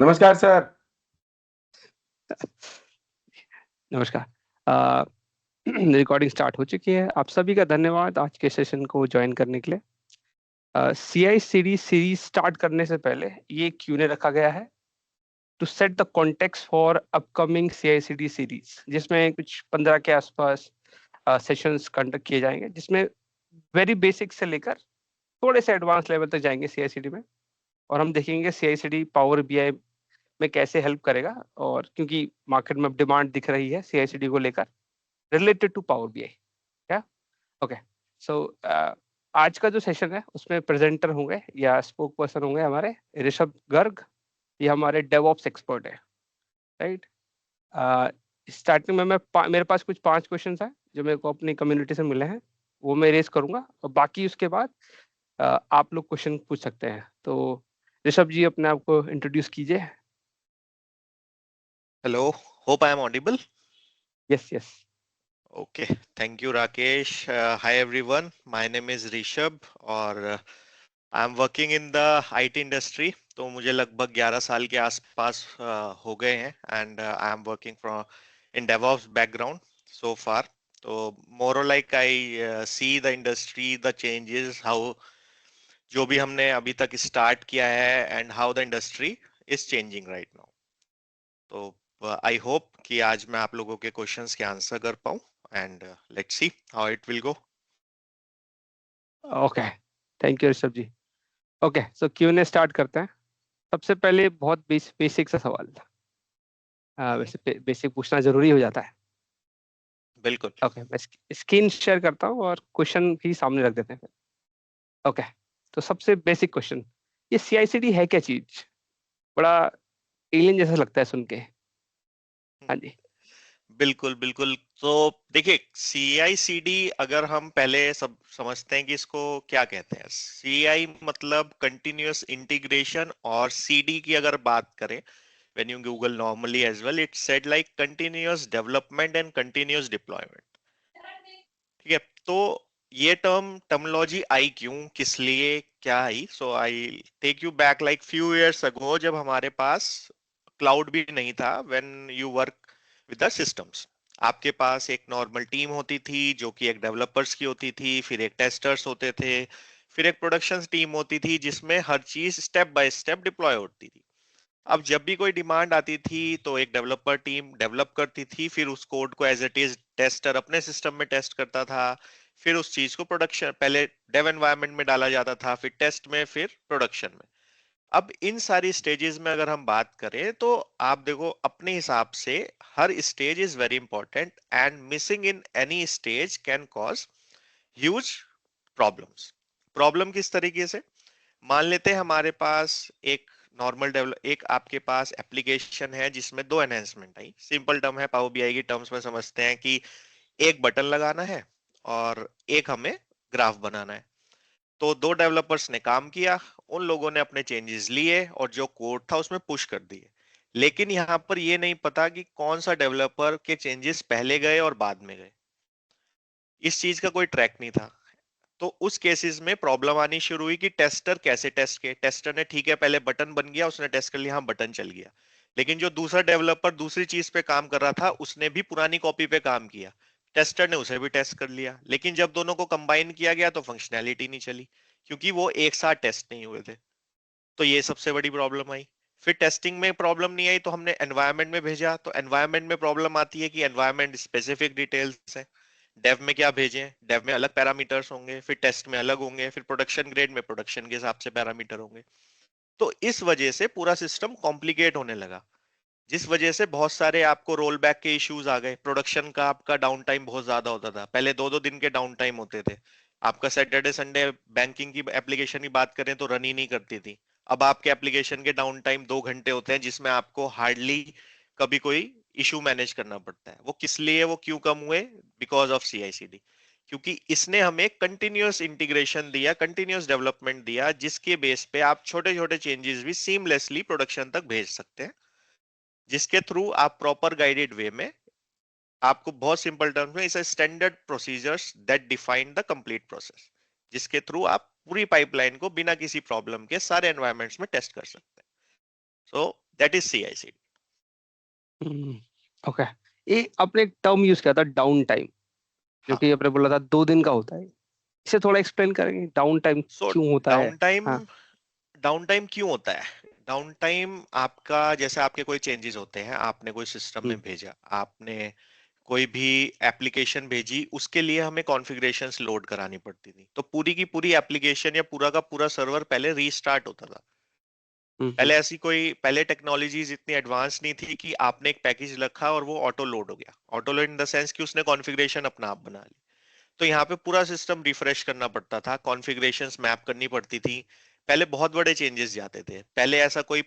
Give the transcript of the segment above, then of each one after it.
नमस्कार सर। नमस्कार। Recording start हो चुकी है। आप सभी का धन्यवाद आज के सेशन को ज्वाइन करने के लिए। CI/CD सीरीज स्टार्ट करने से पहले ये Q&A रखा गया है to set the context for upcoming CI/CD series, जिसमें कुछ 15 के आसपास सेशंस कंडक्ट किए जाएंगे, जिसमें वेरी बेसिक से लेकर थोड़े से एडवांस लेवल तक जाएंगे CI/CD में। और हम देखेंगे CI/CD पावर BI में कैसे हेल्प करेगा, और क्योंकि मार्केट में डिमांड दिख रही है CI/CD को लेकर रिलेटेड टू पावर BI। क्या ओके। सो आज का जो सेशन है उसमें प्रेजेंटर होंगे या स्पोक पर्सन होंगे हमारे ऋषभ गर्ग। ये हमारे डेवऑप्स एक्सपर्ट है, राइट। स्टार्टिंग में मेरे पास कुछ 5 क्वेश्चंस हैं जो मेरे को अपनी कम्युनिटी से मिले हैं, वो मैं रेज करूंगा, और बाकी उसके बाद आप लोग क्वेश्चन पूछ सकते हैं। तो ऋषभ जी अपने आप को इंट्रोड्यूस कीजिए। Hello, hope I am audible. Yes yes. Okay, thank you, Rakesh. Hi everyone, my name is Rishabh और I am working in the IT industry. तो मुझे लगभग 11 साल के आसपास हो गए हैं and I am working from in DevOps background so far. तो more or like I see the industry, the changes, how जो भी हमने अभी तक स्टार्ट किया है and how the industry is changing right now. तो आई होप कि आज मैं आप लोगों के क्वेश्चंस के आंसर कर पाऊं and let's see how it will go. Okay, thank you Rishabh ji. Okay, so Q&A start करते हैं। सबसे पहले बहुत बेसिक सा सवाल था। वैसे बेसिक पूछना जरूरी हो जाता है। बिल्कुल। ओके, मैं स्क्रीन शेयर करता हूँ और क्वेश्चन भी सामने रख देते हैं। ओके, तो सबसे बेसिक क्वेश्चन, ये CI/CD है क्या चीज? बड़ा एलियन जैसा लगता है सुन के। हाँ जी। बिल्कुल बिल्कुल। तो देखिए CI/CD अगर हम पहले सब समझते हैं कि इसको क्या कहते हैं। CI मतलब कंटिन्यूअस इंटीग्रेशन, और CD की अगर बात करें when you Google normally as well it said like continuous development and continuous deployment। ठीक है, तो ये टर्मोलॉजी आई क्यों, किस लिए, क्या आई? So I take you back like few years ago, जब हमारे पास क्लाउड भी नहीं था, when you work with the systems. आपके पास एक नॉर्मल टीम होती थी जो कि एक डेवलपर्स की होती थी, फिर एक टेस्टर्स होते थे, फिर एक प्रोडक्शन टीम होती थी जिसमें हर चीज स्टेप बाय स्टेप डिप्लॉय होती थी। अब जब भी कोई डिमांड आती थी तो एक डेवलपर टीम डेवलप करती थी, फिर उस कोड को एज इट इज टेस्टर अपने सिस्टम में टेस्ट करता था, फिर उस चीज को प्रोडक्शन, पहले डेव एनवायरनमेंट में डाला जाता था, फिर टेस्ट में, फिर प्रोडक्शन में। अब इन सारी स्टेजेस में अगर हम बात करें तो आप देखो अपने हिसाब से हर stage is very important and missing in any stage can cause huge problems. Problem किस तरीके से? मान लेते हैं हमारे पास एक नॉर्मल डेवलप, एक आपके पास एप्लीकेशन है जिसमें दो एनहेंसमेंट आई। सिंपल टर्म है, पावर बीआई की टर्म्स में समझते हैं कि एक बटन लगाना है और एक हमें ग्राफ बनाना है। तो दो डेवलपर्स ने काम किया, उन लोगों ने अपने चेंजेस लिए और जो कोड था उसमें पुश कर दिए। लेकिन यहाँ पर ये नहीं पता कि कौन सा डेवलपर के चेंजेस पहले गए और बाद में गए, इस चीज का कोई ट्रैक नहीं था। तो उस केसेस में प्रॉब्लम आनी शुरू हुई कि टेस्टर कैसे टेस्ट किए। टेस्टर ने ठीक है पहले बटन बन गया, उसने टेस्ट कर लिया, हाँ बटन चल गया, लेकिन जो दूसरा डेवलपर दूसरी चीज पे काम कर रहा था उसने भी पुरानी कॉपी पे काम किया, टेस्टर ने उसे भी टेस्ट कर लिया, लेकिन जब दोनों को कंबाइन किया गया तो फंक्शनैलिटी नहीं चली, क्योंकि वो एक साथ टेस्ट नहीं हुए थे। तो ये सबसे बड़ी प्रॉब्लम आई। फिर टेस्टिंग में प्रॉब्लम नहीं आई तो हमने एनवायरनमेंट में भेजा, तो एनवायरनमेंट में प्रॉब्लम आती है कि एनवायरनमेंट स्पेसिफिक डिटेल्स है, डेव में क्या भेजें, डेव में अलग पैरामीटर्स होंगे, फिर टेस्ट में अलग होंगे, फिर प्रोडक्शन ग्रेड में प्रोडक्शन के हिसाब से पैरामीटर होंगे। तो इस वजह से पूरा सिस्टम कॉम्प्लिकेट होने लगा, जिस वजह से बहुत सारे आपको रोल बैक के इश्यूज आ गए। प्रोडक्शन का आपका डाउन टाइम बहुत ज्यादा होता था, पहले 2-2 दिन के डाउन टाइम होते थे। आपका सैटरडे संडे बैंकिंग की एप्लीकेशन की बात करें तो रन ही नहीं करती थी। अब आपके एप्लीकेशन के डाउन टाइम 2 घंटे होते हैं, जिसमें आपको हार्डली कभी कोई इशू मैनेज करना पड़ता है। वो किस लिए, वो क्यों कम हुए? Because of CI/CD। क्योंकि इसने हमें कंटिन्यूअस इंटीग्रेशन दिया, कंटिन्यूअस डेवलपमेंट दिया, जिसके बेस पे आप छोटे छोटे चेंजेस भी सीमलेसली प्रोडक्शन तक भेज सकते हैं, जिसके थ्रू आप प्रॉपर गाइडेड वे में, आपको बहुत सिंपल टर्म्स में, इस standard procedures that define the complete process, जिसके थ्रू आप पूरी पाइपलाइन को बिना किसी प्रॉब्लम के सारे एनवायरनमेंट्स में टेस्ट कर सकते हैं। So that is CI/CD। Okay. ये आपने एक टर्म यूज किया था, डाउन टाइम, जो हाँ, कि आपने बोला था 2 दिन का होता है। इसे थोड़ा एक्सप्लेन करेंगे, डाउन टाइम सो क्यों होता है? डाउन टाइम हाँ। डाउन टाइम क्यों होता है? डाउन टाइम आपका, जैसे आपके कोई चेंजेस होते हैं, आपने कोई सिस्टम हम्म। में भेजा, आपने कोई भी एप्लीकेशन भेजी, उसके लिए हमें कॉन्फ़िगरेशंस लोड करानी पड़ती थी, तो पूरी की पूरी एप्लीकेशन या पूरा का पूरा सर्वर पहले रीस्टार्ट होता था। हम्म। पहले टेक्नोलॉजीज इतनी एडवांस नहीं थी कि आपने एक पैकेज रखा और वो ऑटो लोड हो गया। Auto load in the sense कि उसने कॉन्फ़िगरेशन अपना आप बना ली। तो यहाँ पे पूरा सिस्टम रिफ्रेश करना पड़ता था, कॉन्फ़िगरेशंस मैप करनी पड़ती थी। पहले बहुत बड़े चेंजेस जाते थे, पहले ऐसा कोई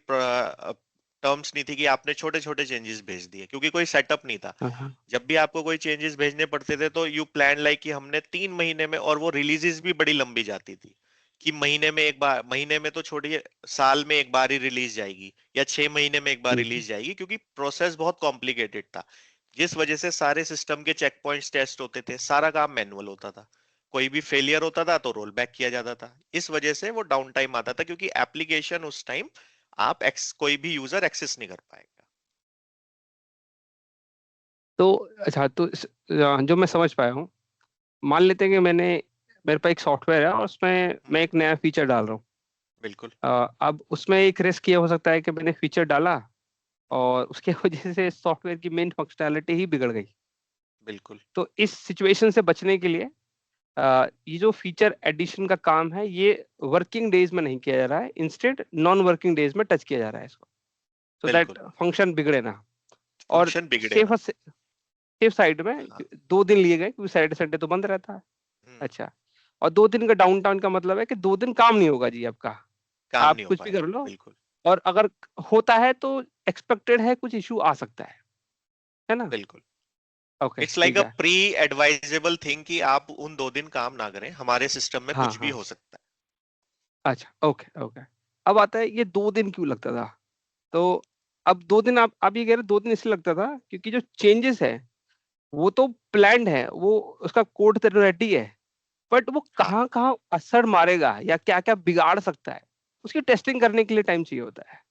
टर्म्स नहीं थी कि आपने छोटे छोटे चेंजेस भेज दिए, क्योंकि कोई सेटअप नहीं था। हाँ हाँ। जब भी आपको कोई चेंजेस भेजने पड़ते थे तो यू प्लान लाइक कि हमने 3 महीने में, और वो रिलीजेस भी बड़ी लंबी जाती थी कि महीने में एक बार, महीने में तो छोड़िए, साल में एक बार ही रिलीज जाएगी या 6 महीने में एक बार हम्म। रिलीज जाएगी, क्योंकि प्रोसेस बहुत कॉम्प्लिकेटेड था। जिस वजह से सारे सिस्टम के चेक पॉइंट्स टेस्ट होते थे, सारा काम मैनुअल होता था। कोई भी फेलियर होता था तो रोल बैक किया जाता था। इस वजह से वो डाउन टाइम आता था, क्योंकि एप्लीकेशन उस टाइम कोई भी यूजर एक्सेस नहीं कर पाएगा। तो अच्छा, तो जो मैं समझ पाया हूँ, मान लेते हैं कि मेरे पास एक सॉफ्टवेयर है और उसमें मैं हम्म, एक नया फीचर डाल रहा हूँ। बिल्कुल अब उसमें एक रिस्क ये हो सकता है कि मैंने फीचर डाला और उसके वजह से सॉफ्टवेयर की मेन फंक्शनैलिटी ही बिगड़ गई। बिल्कुल तो इस सिचुएशन से बचने के लिए ये जो फीचर एडिशन का काम है, ये वर्किंग डेज में नहीं किया जा रहा है, इंस्टेड नॉन वर्किंग डेज में टच किया जा रहा है इसको, सो दैट बिल्कुल फंक्शन बिगड़े ना। और फंक्शन बिगड़े सेफ ना। सेफ साइड में हाँ, 2 दिन लिए गए, क्योंकि सैटरडे संडे तो बंद रहता है। हम्म, अच्छा। और 2 दिन का डाउन टाउन का मतलब है कि 2 दिन काम नहीं होगा जी आपका। काम आप नहीं हो कुछ भी कर पाएगा, लो, बिल्कुल। और अगर होता है तो एक्सपेक्टेड है कुछ इशू आ सकता है ना? बिल्कुल ओके, इट्स लाइक ठीक अ है। प्री एडवाइजेबल थिंग कि आप उन 2 दिन काम ना करें, हमारे सिस्टम में हाँ कुछ भी हाँ। हो सकता अच्छा, ओके ओके। अब आता है, ये 2 दिन क्यों लगता था? तो अब 2 दिन, आप ये कह रहे 2 दिन इसलिए लगता था क्योंकि जो चेंजेस है वो तो प्लान्ड है, वो उसका कोड तो रेडी है, बट वो है। हाँ, कहाँ कहाँ असर मारेगा या क्या क्या बिगाड़ सकता है, उसकी टेस्टिंग करने के लिए टाइम चाहिए होता है।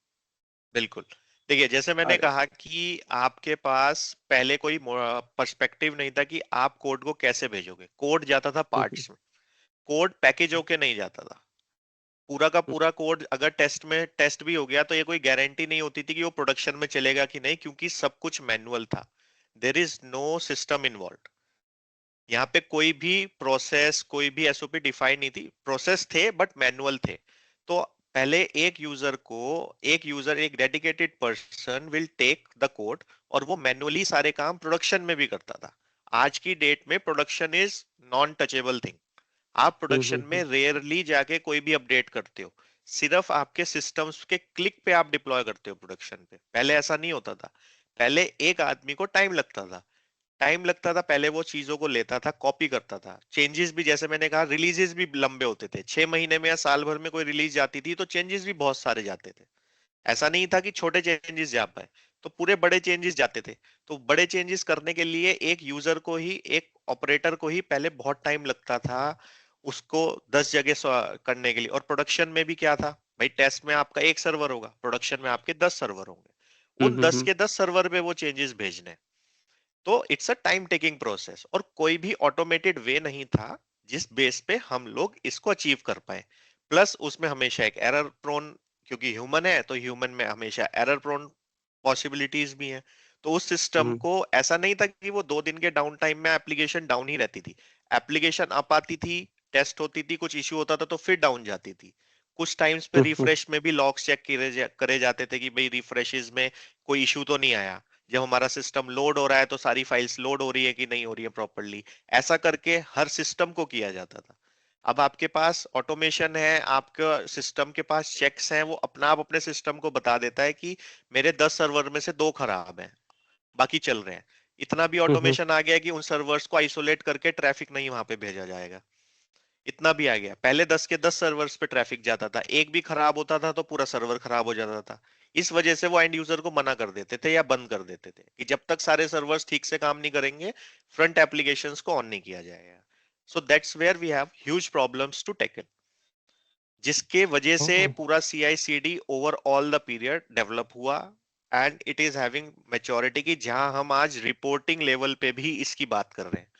बिल्कुल। देखिए, जैसे मैंने अरे। कहा कि आपके पास पहले कोई पर्सपेक्टिव नहीं था कि आप कोड को कैसे भेजोगे। कोड जाता था हम्म। पार्ट्स में, कोड पैकेज होके नहीं जाता था। पूरा का हम्म। पूरा कोड अगर टेस्ट में टेस्ट भी हो गया तो ये कोई गारंटी नहीं होती थी कि वो प्रोडक्शन में चलेगा कि नहीं, क्योंकि सब कुछ मैनुअल था। There is no system involve. यहाँ पे कोई भी प्रोसेस, कोई भी एसओपी डिफाइन नहीं थी। प्रोसेस थे बट मैनुअल थे। तो पहले एक dedicated person will take the code, और वो मैनुअली सारे काम प्रोडक्शन में भी करता था। आज की डेट में production is non touchable thing. आप प्रोडक्शन में रेयरली जाके कोई भी अपडेट करते हो, सिर्फ आपके सिस्टम्स के क्लिक पे आप डिप्लॉय करते हो प्रोडक्शन पे। पहले ऐसा नहीं होता था। पहले एक आदमी को टाइम लगता था पहले वो चीजों को लेता था, कॉपी करता था। चेंजेस भी, जैसे मैंने कहा, रिलीजेस भी लंबे होते थे। 6 महीने में या साल भर में कोई रिलीज जाती थी तो चेंजेस भी बहुत सारे जाते थे। ऐसा नहीं था कि छोटे चेंजेस जा पाए, तो पूरे बड़े चेंजेस जाते थे। तो बड़े चेंजेस करने के लिए एक यूजर को ही, एक ऑपरेटर को ही पहले बहुत टाइम लगता था उसको 10 जगह करने के लिए। और प्रोडक्शन में भी क्या था भाई, टेस्ट में आपका एक सर्वर होगा, प्रोडक्शन में आपके 10 सर्वर होंगे। उन 10 के 10 सर्वर पे वो चेंजेस भेजने हैं। तो it's a time taking process, और कोई भी ऑटोमेटेड वे नहीं था जिस बेस पे हम लोग इसको अचीव कर पाए। प्लस उसमें हमेशा एक एरर प्रोन, क्योंकि ह्यूमन है तो ह्यूमन में हमेशा एरर प्रोन पॉसिबिलिटीज भी हैं। तो उस सिस्टम को ऐसा नहीं था कि वो 2 दिन के डाउन टाइम में एप्लीकेशन डाउन ही रहती थी। एप्लीकेशन अप आती थी, टेस्ट होती थी, कुछ इश्यू होता था तो फिर डाउन जाती थी। कुछ टाइम्स पे रिफ्रेश में भी लॉग्स चेक करे जाते थे कि भाई रिफ्रेशेस में कोई इश्यू तो नहीं आया। जब हमारा सिस्टम लोड हो रहा है तो सारी फाइल्स लोड हो रही है कि नहीं हो रही है प्रॉपरली। ऐसा करके हर सिस्टम को किया जाता था। अब आपके पास ऑटोमेशन है, आपका सिस्टम के पास चेक्स हैं, वो अपना आप अपने सिस्टम को बता देता है कि मेरे 10 सर्वर में से 2 खराब हैं, बाकी चल रहे हैं। इतना भी ऑटोमेशन आ गया है कि उन सर्वर्स को आइसोलेट करके ट्रैफिक नहीं वहां पे भेजा जाएगा। इतना भी आ गया। पहले 10 के 10 सर्वर्स पे ट्रैफिक जाता था, एक भी खराब होता था तो पूरा सर्वर खराब हो जाता था। इस वजह से वो एंड यूजर को मना कर देते थे या बंद कर देते थे कि जब तक सारे सर्वर्स ठीक से काम नहीं करेंगे, फ्रंट एप्लीकेशंस को ऑन नहीं किया जाएगा। So that's where we have huge problems to tackle. जिसके वजह से ओह, पूरा CI/CD over all the period develop हुआ and it is having maturity की, जहां हम आज रिपोर्टिंग लेवल पे भी इसकी बात कर रहे हैं।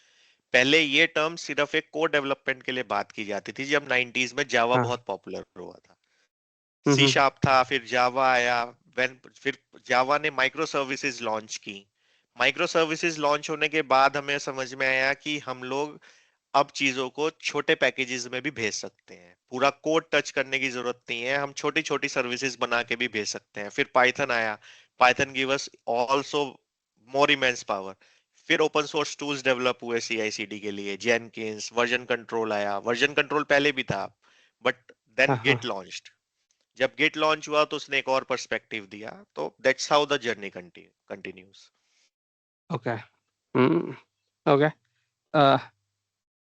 पहले ये टर्म सिर्फ एक कोड डेवलपमेंट के लिए बात की जाती थी, जब 90s में जावा हाँ, बहुत पॉपुलर हुआ था। हम्म, सी शार्प था, फिर जावा आया। फिर जावा ने माइक्रो सर्विसेज लॉन्च की। माइक्रो सर्विसेज लॉन्च होने के बाद हमें समझ में आया कि हम लोग अब चीजों को छोटे पैकेजेस में भी भेज सकते हैं, पूरा कोड टच करने की जरूरत नहीं है, हम छोटी छोटी सर्विसेज बना के भी भेज सकते हैं। फिर पाइथन आया, Python give us also more immense power. फिर ओपन सोर्स टूल्स डेवलप हुए CI/CD के लिए, जेनकिंस, वर्जन कंट्रोल आया। वर्जन कंट्रोल पहले भी था, बट हाँ, देन हाँ, गिट लॉन्च्ड। जब गिट लॉन्च हुआ तो उसने एक और पर्सपेक्टिव दिया, तो that's how the journey continues. Okay, hmm, okay. Uh,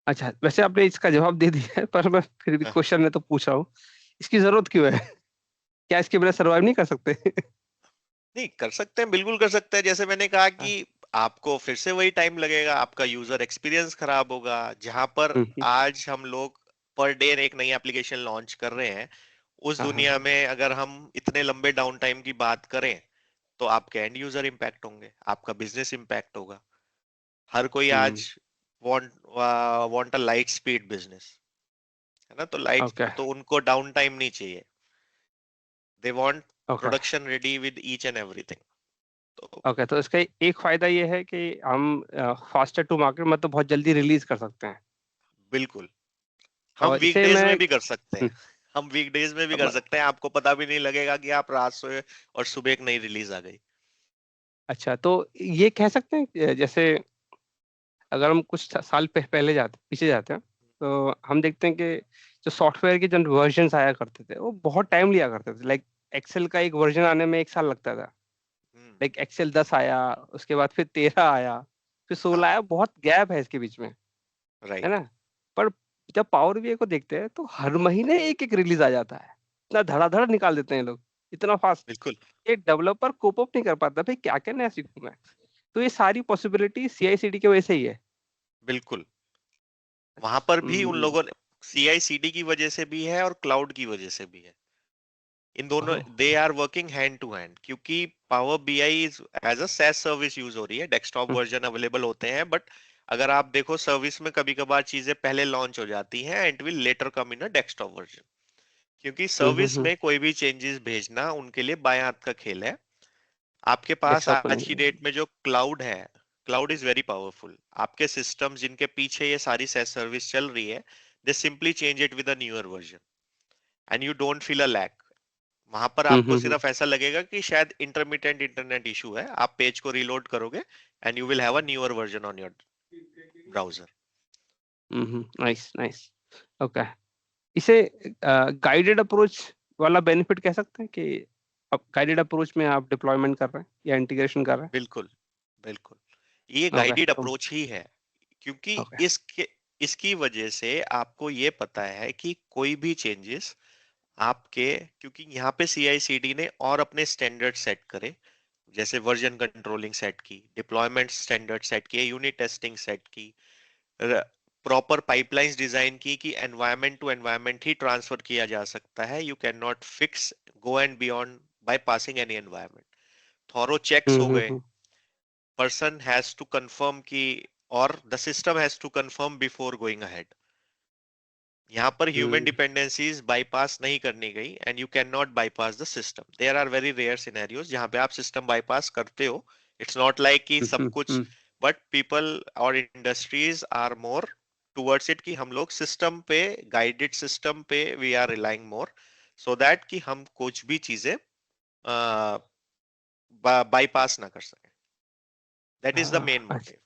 अच्छा, वैसे आपने इसका जवाब दे दिया है, पर मैं फिर भी क्वेश्चन में तो पूछ रहा हूँ, इसकी जरूरत क्यों है? क्या इसके बिना सरवाइव नहीं कर सकते? नहीं, कर सकते हैं, बिल्कुल कर सकते हैं। जैसे मैंने कहा हाँ, कि आपको फिर से वही टाइम लगेगा, आपका यूजर एक्सपीरियंस खराब होगा। जहां पर हम्म, आज हम लोग पर डे एक नई एप्लीकेशन लॉन्च कर रहे हैं, उस हाँ, हाँ, दुनिया में अगर हम इतने लंबे डाउन टाइम की बात करें, तो आपके एंड यूजर इम्पैक्ट होंगे, आपका बिजनेस इम्पैक्ट होगा। हर कोई हम्म, आज want want a light speed business, है ना? तो लाइट, ओके, तो उनको डाउन टाइम नहीं चाहिए, they want okay, production ready with each and everything. तो ओके। तो इसका एक फायदा ये है कि हम फास्टर टू मार्केट, मतलब बहुत जल्दी रिलीज कर सकते हैं। बिल्कुल, हम और इसे वीकडेज मैं में भी कर सकते हैं। हम वीकडेज में भी कर अब, सकते हैं, आपको पता भी नहीं लगेगा कि आप रात सोए और सुबह एक नई रिलीज आ गई। अच्छा, तो ये कह सकते हैं कि जैसे अगर हम कुछ साल पहले पीछे जाते हैं, तो हम देखते हैं कि जो सॉफ्टवेयर के जो वर्जन्स आया करते थे वो बहुत टाइम लिया करते थे। लाइक एक्सेल का एक वर्जन आने में 1 साल लगता था। हम्म। लाइक एक्सेल 10 आया, उसके बाद फिर 13 आया, फिर 16 हाँ, आया, बहुत गैप है इसके बीच में, है राइट। ना? पर जब पावर बीआई को देखते हैं तो हर महीने एक एक रिलीज आ जाता है, इतना धड़ाधड़ निकाल देते हैं लोग, इतना फास्ट। बिल्कुल, ये डेवलपर कोप अप नहीं कर पाता, भाई क्या क्या नया सीखूं मैं। तो ये सारी पॉसिबिलिटी CI/CD की वजह से ही है। बिल्कुल। वहां पर भी उन हम्म, लोगों ने CI/CD की वजह से भी है और क्लाउड की वजह से भी है। इन दोनों, oh, they are working hand to hand, क्योंकि power BI is as a SaaS service use हो रही है, डेस्कटॉप हम्म, वर्जन अवेलेबल होते हैं, बट अगर आप देखो सर्विस में कभी कभार चीजें पहले लॉन्च हो जाती हैं and will later come in a desktop version. क्योंकि सर्विस हम्म, में कोई भी चेंजेस भेजना उनके लिए बाएं हाथ का खेल है। आपके पास डेस्कटॉप को आज की नहीं। डेट में जो क्लाउड है, क्लाउड इज वेरी पावरफुल। आपके सिस्टम जिनके पीछे ये सारी SaaS सर्विस चल रही है, दे simply change it with a newer version and you don't feel a lag. वहां पर आपको हम्म, सिर्फ ऐसा लगेगा कि शायद इंटरमिटेंट इंटरनेट इशू है, आप पेज को रीलोड करोगे and you will have a newer version on your browser. Nice, nice, okay. इसे गाइडेड अप्रोच वाला बेनिफिट कह सकते हैं कि अब गाइडेड अप्रोच में आप डिप्लॉयमेंट कर रहे हैं या इंटीग्रेशन कर रहे बिल्कुल, बिल्कुल, ये हैं। ओके, गाइडेड तो अप्रोच ही है। क्योंकि ओके, इसके इसकी वजह से आपको ये पता है कि कोई भी चेंजेस आपके, क्योंकि यहाँ पे CI/CD ने और अपने स्टैंडर्ड सेट करे, जैसे वर्जन कंट्रोलिंग सेट की, डिप्लॉयमेंट स्टैंडर्ड सेट किए, यूनिट टेस्टिंग सेट की, प्रॉपर पाइपलाइंस डिजाइन की कि एनवायरमेंट टू एनवायरमेंट ही ट्रांसफर किया जा सकता है, you can not fix go and beyond by passing any environment. Thorough checks हो गए, hmm, person has to confirm की, और the system has to confirm before going ahead. यहाँ पर ह्यूमन हम्म, डिपेंडेंसीज बाईपास नहीं करनी गई and you can not bypass the system. There are very rare scenarios जहाँ पे आप सिस्टम बाईपास करते हो। इट्स नॉट लाइक कि सब कुछ, हम्म, बट पीपल और industries are more towards it कि हम लोग सिस्टम पे, गाइडेड सिस्टम पे we are relying more, so that कि हम कुछ भी चीजें बाईपास ना कर सके। दैट इज द मेन अच्छा, मोटिव।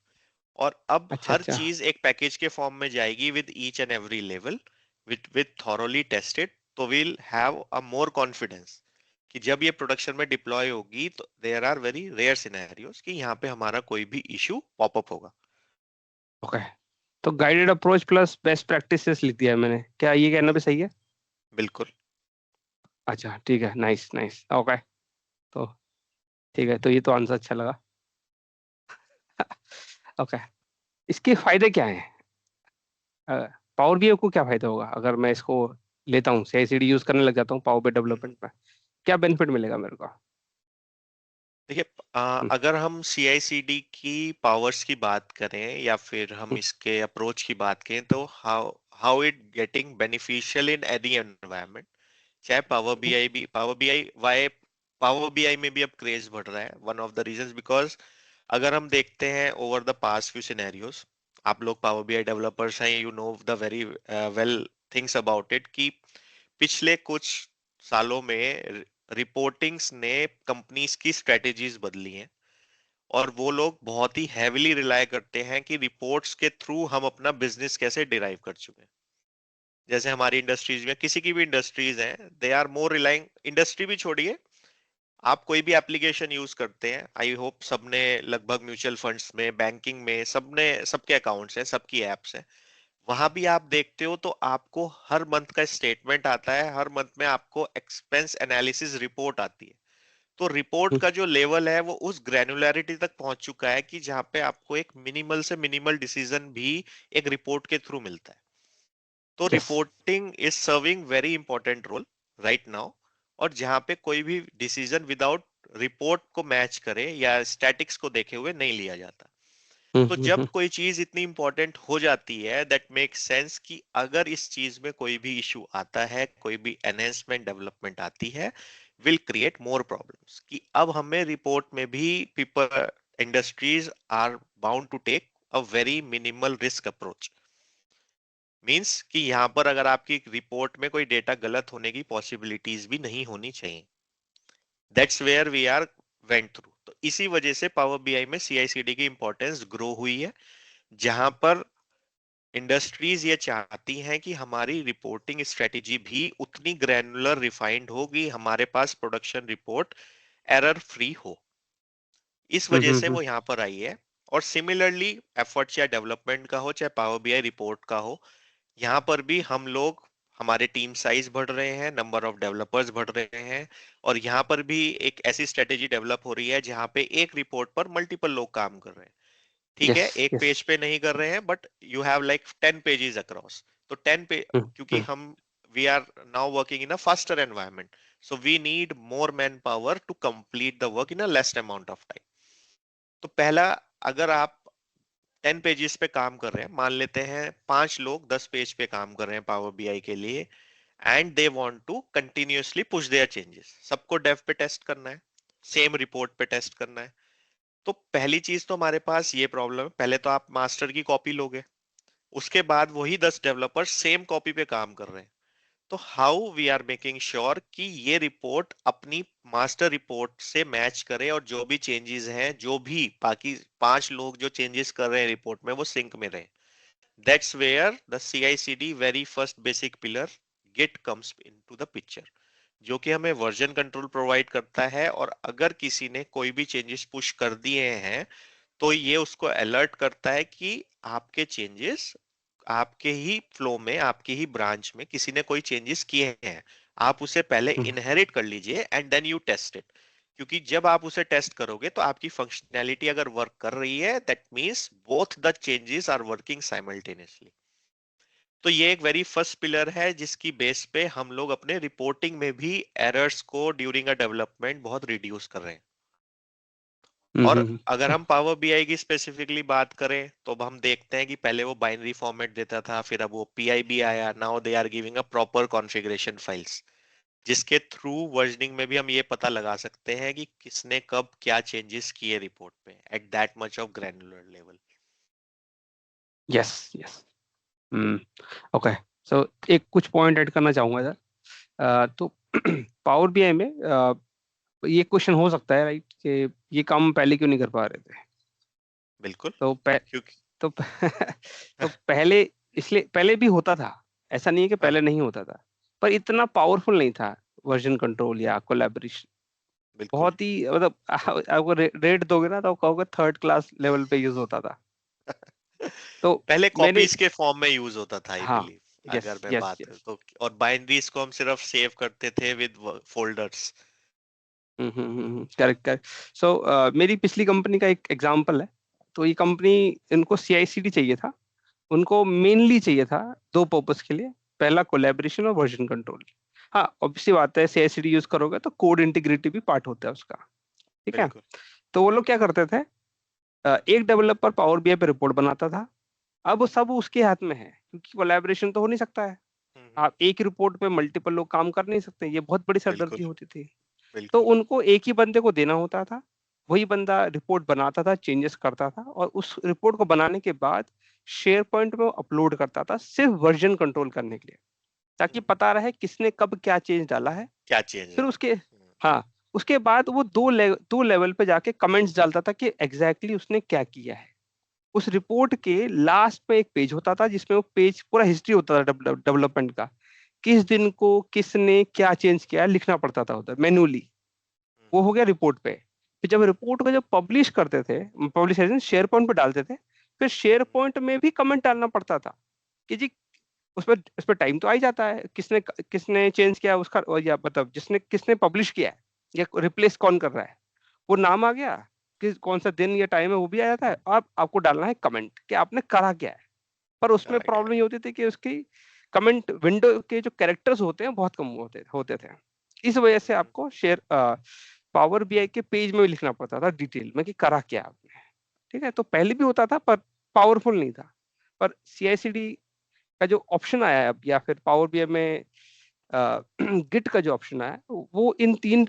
और अब अच्छा, हर अच्छा, चीज एक पैकेज के फॉर्म में जाएगी with each and every level, with thoroughly tested, तो we'll have a more confidence कि जब ये प्रोडक्शन में डिप्लॉय होगी तो there are very rare scenarios कि यहाँ पे हमारा कोई भी इशू पॉपअप होगा। ओके। तो guided approach plus best practices लिख दिया है मैंने, क्या ये कहना भी सही है? बिल्कुल। अच्छा, ठीक है, नाइस, नाइस, ओके। तो ठीक है, तो ये तो आंसर अच्छा लगा। ओके, इसके फायदे क्या हैं? पावर बीआई को क्या फायदा होगा अगर मैं इसको लेता हूँ, CI/CD यूज करने लग जाता हूँ पावर BI डेवलपमेंट में, क्या बेनिफिट मिलेगा मेरे को? देखिए, हम्म, अगर हम CI/CD की पावर्स की बात करें या फिर हम हम्म, इसके अप्रोच की बात करें, तो how how it getting beneficial in any environment, चाहे पावर हम्म, बीआई भी, power BI why, power BI में भी अब क्रेज बढ़ रहा है। One of the reasons because अगर हम देखते हैं over the past few scenarios, आप लोग पावर बीआई डेवलपर्स हैं, you know the very well things about it, कि पिछले कुछ सालों में रिपोर्टिंग्स ने कंपनीज की स्ट्रेटेजीज बदली हैं, और वो लोग बहुत ही हैविली रिलाय करते हैं कि रिपोर्ट्स के थ्रू हम अपना बिजनेस कैसे डिराइव कर चुके हैं। जैसे हमारी इंडस्ट्रीज में, किसी की भी इंडस्ट्रीज हैं, they are more relying, industry भी छोड़िए, आप कोई भी एप्लीकेशन यूज करते हैं, आई होप सबने लगभग म्यूचुअल फंड्स में, बैंकिंग में, सबने, सबके अकाउंट्स हैं, सबकी एप्स हैं, वहां भी आप देखते हो तो आपको हर मंथ का स्टेटमेंट आता है, हर मंथ में आपको एक्सपेंस एनालिसिस रिपोर्ट आती है। तो रिपोर्ट हम्म, का जो लेवल है वो उस ग्रैन्युलैरिटी तक पहुंच चुका है कि जहां पे आपको एक मिनिमल से मिनिमल डिसीजन भी एक रिपोर्ट के थ्रू मिलता है। तो yes, reporting is serving very important role right now. और जहां पे कोई भी डिसीजन विदाउट रिपोर्ट को मैच करे या स्टैटिक्स को देखे हुए नहीं लिया जाता। हम्म, तो जब कोई चीज इतनी इंपॉर्टेंट हो जाती है, दैट मेक सेंस कि अगर इस चीज में कोई भी इशू आता है, कोई भी एनहेंसमेंट डेवलपमेंट आती है, विल क्रिएट मोर प्रॉब्लम्स, कि अब हमें रिपोर्ट में भी people, industries are bound to take a very minimal risk approach. Means कि यहां पर अगर आपकी रिपोर्ट में कोई डेटा गलत होने की पॉसिबिलिटीज भी नहीं होनी चाहिए। That's where we are went through. तो इसी वजह से पावर बीआई में CI/CD की इंपॉर्टेंस ग्रो हुई है, जहां पर इंडस्ट्रीज ये चाहती हैं कि हमारी रिपोर्टिंग स्ट्रेटेजी भी उतनी ग्रैनुलर रिफाइंड होगी, हमारे पास प्रोडक्शन रिपोर्ट एरर फ्री हो। इस वजह से वो यहाँ पर आई है। और सिमिलरली एफर्ट चाहे डेवलपमेंट का हो चाहे पावर बीआई रिपोर्ट का हो, यहाँ पर भी हम लोग, हमारे टीम साइज बढ़ रहे हैं, नंबर ऑफ डेवलपर्स बढ़ रहे हैं, और यहाँ पर भी एक ऐसी स्ट्रेटेजी डेवलप हो रही है जहाँ पे एक रिपोर्ट पर मल्टीपल लोग काम कर रहे हैं। ठीक यस, है, एक यस, पेज पे नहीं कर रहे हैं, but you have like 10 pages across. तो 10 पे, क्योंकि हम, we are now working in a faster environment, so we need more man power to complete the work in a less amount of time. तो पहला, अगर आप 10 पेजेस पे काम कर रहे हैं, मान लेते हैं 5 लोग 10 पेज पे काम कर रहे हैं पावर बीआई के लिए, and they want to continuously push their changes, सबको डेव पे टेस्ट करना है, सेम रिपोर्ट पे टेस्ट करना है। तो पहली चीज तो हमारे पास ये प्रॉब्लम है, पहले तो आप मास्टर की कॉपी लोगे, उसके बाद वही 10 डेवलपर सेम कॉपी पे काम कर रहे हैं। तो how we are making sure कि ये रिपोर्ट अपनी मास्टर रिपोर्ट से मैच करे, और जो भी चेंजेस हैं, जो भी बाकी 5 लोग जो चेंजेस कर रहे हैं रिपोर्ट में, वो सिंक में रहे। That's where the CI/CD very first basic pillar git comes into the picture, जो कि हमें वर्जन कंट्रोल प्रोवाइड करता है। और अगर किसी ने कोई भी चेंजेस पुश कर दिए हैं, तो ये उसको अलर्ट करता है कि आपके चेंजेस, आपके ही फ्लो में, आपके ही ब्रांच में किसी ने कोई चेंजेस किए हैं, आप उसे पहले इनहेरिट कर लीजिए and then you test it. क्योंकि जब आप उसे टेस्ट करोगे तो आपकी फंक्शनैलिटी अगर वर्क कर रही है, that means both the changes are working simultaneously. तो ये एक वेरी फर्स्ट पिलर है जिसकी बेस पे हम लोग अपने रिपोर्टिंग में भी एरर्स को ड्यूरिंग अ डेवलपमेंट बहुत रिड्यूस कर रहे हैं। और अगर हम पावर बीआई की स्पेसिफिकली बात करें, तो अब हम देखते हैं कि पहले वो बाइनरी फॉर्मेट देता था, फिर अब वो पीआईबी आया, now they are giving a proper configuration files, जिसके थ्रू वर्जनिंग में भी हम ये पता लगा सकते हैं कि किसने कब क्या चेंजेस किए रिपोर्ट पे at that much of granular level. Yes, yes. Okay, so एक कुछ पॉइंट ऐड करना चाहूंगा सर। तो पावर बीआई में ये क्वेश्चन हो सकता है, राइट, कि ये काम पहले क्यों नहीं कर पा रहे थे? बिल्कुल। तो क्योंकि तो तो पहले, इसलिए पहले भी होता था, ऐसा नहीं है कि हाँ, पहले नहीं होता था, पर इतना पावरफुल नहीं था वर्जन कंट्रोल या कोलैबोरेशन। बिल्कुल। बहुत ही, मतलब आपको रेट दोगे ना तो कहोगे थर्ड क्लास लेवल पे यूज होता था। तो पहले मैंने, कॉपीज के फॉर्म में यूज होता था आई हाँ, बिलीव, यस, अगर मैं यस, बात करूं यस, तो। और बाइनरीज को हम सिर्फ सेव करते थे with folders. Correct, correct. So मेरी पिछली कंपनी का एक एग्जांपल है। तो ये कंपनी, इनको CI/CD चाहिए था, उनको मेनली चाहिए था दो पर्पस के लिए। पहला कोलैबोरेशन और वर्जन कंट्रोल। हाँ, ऑब्वियसली बात है, CI/CD यूज करोगे तो कोड इंटीग्रिटी भी पार्ट होता है उसका। ठीक है, बिल्कुल। तो वो लोग क्या करते थे, एक डेवलपर पावर बीआई पे रिपोर्ट बनाता था। अब वो सब उसके हाथ में है, क्योंकि कोलैबोरेशन तो हो नहीं सकता है। आप एक रिपोर्ट पे मल्टीपल लोग काम कर नहीं सकते, ये बहुत बड़ी बिल्कुल सरदर्दी होती थी। तो बिल्कुल। उनको एक ही बंदे को देना होता था, वही बंदा रिपोर्ट बनाता था, चेंजेस करता था, और उस रिपोर्ट को बनाने के बाद शेयर पॉइंट में अपलोड करता था, सिर्फ वर्जन कंट्रोल करने के लिए, ताकि पता रहे किसने कब क्या चेंज डाला है। क्या चेंज फिर हुआ। उसके, हाँ, उसके बाद वो दो लेवल पे जाके कमेंट्स डालता था कि एग्जैक्टली उसने क्या किया है। उस रिपोर्ट के लास्ट में एक पेज होता था, जिसमें वो पेज पूरा हिस्ट्री होता था डेवलपमेंट का, किस दिन को किसने क्या चेंज किया है, लिखना पड़ता था उधर मैन्युअली। वो हो गया रिपोर्ट पे। फिर जब रिपोर्ट को जब पब्लिश करते थे, पब्लिश शेयर पॉइंट पे डालते थे, फिर शेयर पॉइंट में भी कमेंट डालना पड़ता था कि जी, उस पर टाइम तो आ ही जाता है, किसने किसने चेंज किया उसका, या मतलब जिसने किसने पब्लिश किया है या रिप्लेस कौन कर रहा है, वो नाम आ गया, कि कौन सा दिन या टाइम है वो भी आ जाता है, और आपको डालना है कमेंट कि आपने करा क्या है। पर उसमें करा क्या। प्रॉब्लम ये होती थी कि उसकी कमेंट विंडो के जो कैरेक्टर्स होते हैं बहुत कम होते होते थे। इस वजह से आपको शेयर पावर बीआई के पेज में भी लिखना पड़ता था डिटेल में कि करा क्या आपने। ठीक है, तो पहले भी होता था पर पावरफुल नहीं था। पर CI/CD का जो ऑप्शन आया है अब, या फिर पावर बीआई में गिट का जो ऑप्शन आया है, वो इन तीन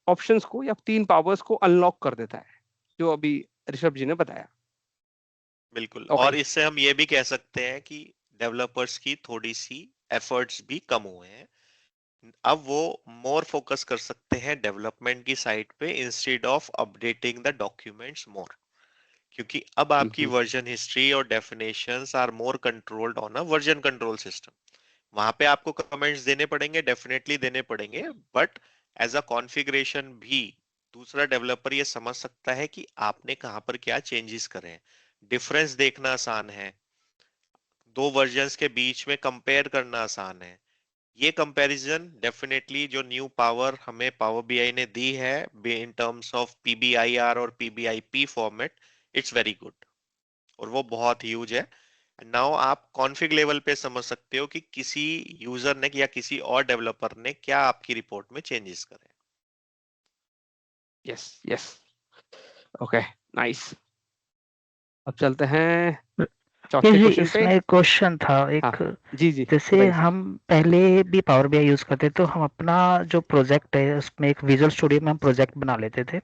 ऑप्शंस को या तीन पावर्स को अनलॉक कर देता है, जो अभी ऋषभ जी ने बताया। बिल्कुल, ओके। और इससे हम ये भी कह सकते हैं कि डेवलपर्स की थोड़ी सी एफर्ट्स भी कम हुए हैं। अब वो मोर फोकस कर सकते हैं डेवलपमेंट की साइड पे instead of updating the documents more, क्योंकि अब आपकी वर्जन हिस्ट्री और definitions are more controlled on a version control system. वहां पे आपको कमेंट्स देने पड़ेंगे, डेफिनेटली देने पड़ेंगे, बट एज अ कॉन्फ़िगरेशन भी दूसरा डेवलपर ये समझ सकता है कि आपने कहां पर क्या चेंजेस करे हैं। डिफरेंस देखना आसान है, दो वर्जन्स के बीच में कंपेयर करना आसान है। ये कंपैरिजन डेफिनेटली जो न्यू पावर हमें पावर बीआई ने दी है इन टर्म्स ऑफ पीबीआईआर और पीबीआईपी फॉर्मेट, इट्स वेरी गुड, और वो बहुत ह्यूज है। नाउ आप कॉन्फ़िग लेवल पे समझ सकते हो कि किसी यूजर ने या किसी और डेवलपर ने क्या आपकी रिपोर्ट में चेंजेस करे। Yes yes. Okay, nice. अब चलते हैं ये चौथे जी क्वेश्चन पे। इसमें एक क्वेश्चन था हाँ, एक। जी जी, जैसे बताइए सर। हम पहले भी पावर बीआई यूज करते तो हम अपना जो प्रोजेक्ट है उसमें एक विजुअल स्टूडियो में हम प्रोजेक्ट बना लेते थे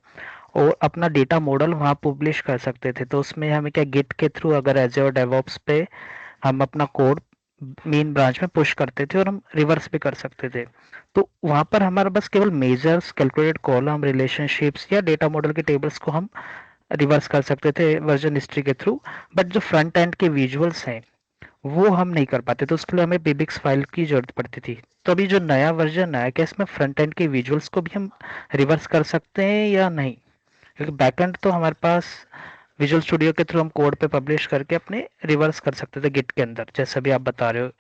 और अपना डेटा मॉडल वहाँ पब्लिश कर सकते थे। तो उसमें हमें क्या गिट के थ्रू अगर एज़्योर डेवऑप्स पे हम अपना कोड मेन ब्रांच में पुश करते थे और हम रिवर्स भी कर सकते थे। तो वहाँ पर हमारा बस केवल मेजर्स, कैलकुलेटेड कॉलम, रिलेशनशिप्स या डेटा मॉडल के टेबल्स को हम रिवर्स कर सकते थे वर्जन हिस्ट्री के थ्रू। बट जो फ्रंट एंड के विजुअल्स हैं वो हम नहीं कर पाते, तो उसके लिए हमें PBX फाइल की जरूरत पड़ती थी। तो अभी जो नया वर्जन आया, क्या इसमें फ्रंट एंड के विजुअल्स को भी हम रिवर्स कर सकते हैं या नहीं? क्योंकि बैकएंड तो हमारे पास विजुअल स्टूडियो के थ्रू हम कोड पे पब्लिश करके अपने रिवर्स कर सकते थे गिट के अंदर, जैसे भी आप बता रहे हो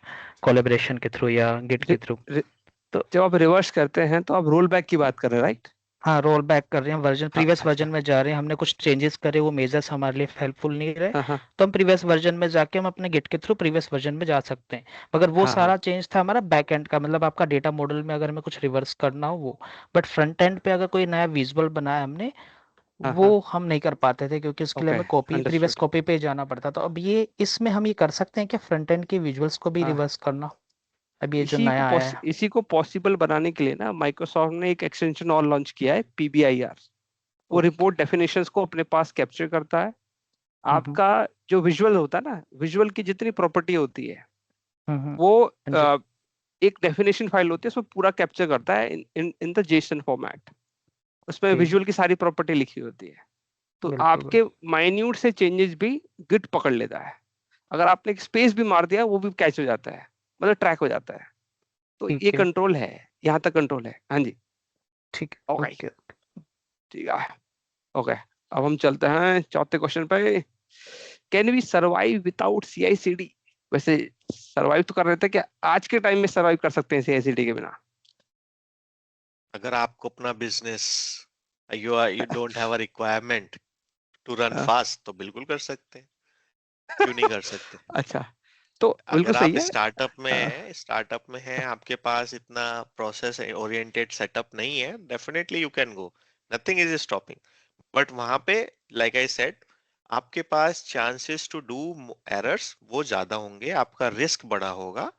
कोलेब्रेशन के थ्रू या गिट के रि- थ्रू। रि- तो जब आप रिवर्स करते हैं तो आप रोल बैक की बात कर रहे हैं, राइट? हाँ, रोल बैक कर रहे हैं, वर्जन हाँ, प्रीवियस वर्जन अच्छा। में जा रहे हैं, हमने कुछ चेंजेस करे, वो मेजर्स हमारे लिए हेल्पफुल नहीं रहे, हाँ हाँ तो हम प्रीवियस वर्जन में जाके हम अपने गिट के थ्रू प्रीवियस वर्जन में जा सकते हैं। मगर वो हाँ हाँ सारा चेंज था हमारा बैक एंड का, मतलब आपका डेटा मॉडल में अगर हमें कुछ रिवर्स करना हो वो। बट फ्रंट एंड पे अगर कोई नया विजुअल बनाया हमने, हाँ वो हाँ। हम नहीं कर पाते थे, क्योंकि उसके लिए ओके, हमें कॉपी, प्रीवियस अंडरस्टूड। कॉपी पे जाना पड़ता था। अब ये इसमें हम ये कर सकते हैं कि फ्रंट एंड के विजुअल्स को भी हाँ, रिवर्स करना, अब ये जो नया आया है। इसी को पॉसिबल बनाने के लिए ना माइक्रोसॉफ्ट ने एक एक्सटेंशन और लॉन्च किया है, PBIR। वो ओके। रिपोर्ट डेफिनेशंस को अपने पास कैप्चर करता है। हम्म आपका जो विजुअल होता है ना, विजुअल की जितनी प्रॉपर्टी होती है, हम्म। वो हाँ जी। एक डेफिनेशन फाइल होती है, उसमें पूरा कैप्चर करता है इन इन द जेसन फॉर्मेट। उसमें ठीक है। विजुअल की सारी प्रॉपर्टी लिखी होती है। तो बिल्कुल आपके बिल्कुल। माइन्यूट से चेंजेस भी गिट पकड़ लेता है। अगर आपने एक स्पेस भी मार दिया, वो भी कैच हो जाता है, मतलब ट्रैक हो जाता है। तो ये ठीक है। कंट्रोल है, यहाँ तक कंट्रोल है। हाँ जी। ठीक है। Okay, okay. ठीक है। ओके, अब हम चलते हैं चौथे क्वेश्चन पे। Can we survive without CI/CD? वैसे सर्वाइव तो कर रहे थे, क्या आज के टाइम में सर्वाइव कर सकते हैं CI/CD के बिना? अगर आपको अपना business, you don't have a requirement to run हाँ, फास्ट, तो बिल्कुल कर सकते हैं, क्यों नहीं कर सकते। अच्छा, तो बिल्कुल अगर सही आप है। हाँ, स्टार्टअप में हैं, आपके पास इतना प्रोसेस ओरिएंटेड सेटअप नहीं है, definitely you can go, nothing is stopping. But वहां पे लाइक आई सेड, आपके पास चांसेस टू डू एरर्स वो ज्यादा होंगे, आपका रिस्क बड़ा होगा,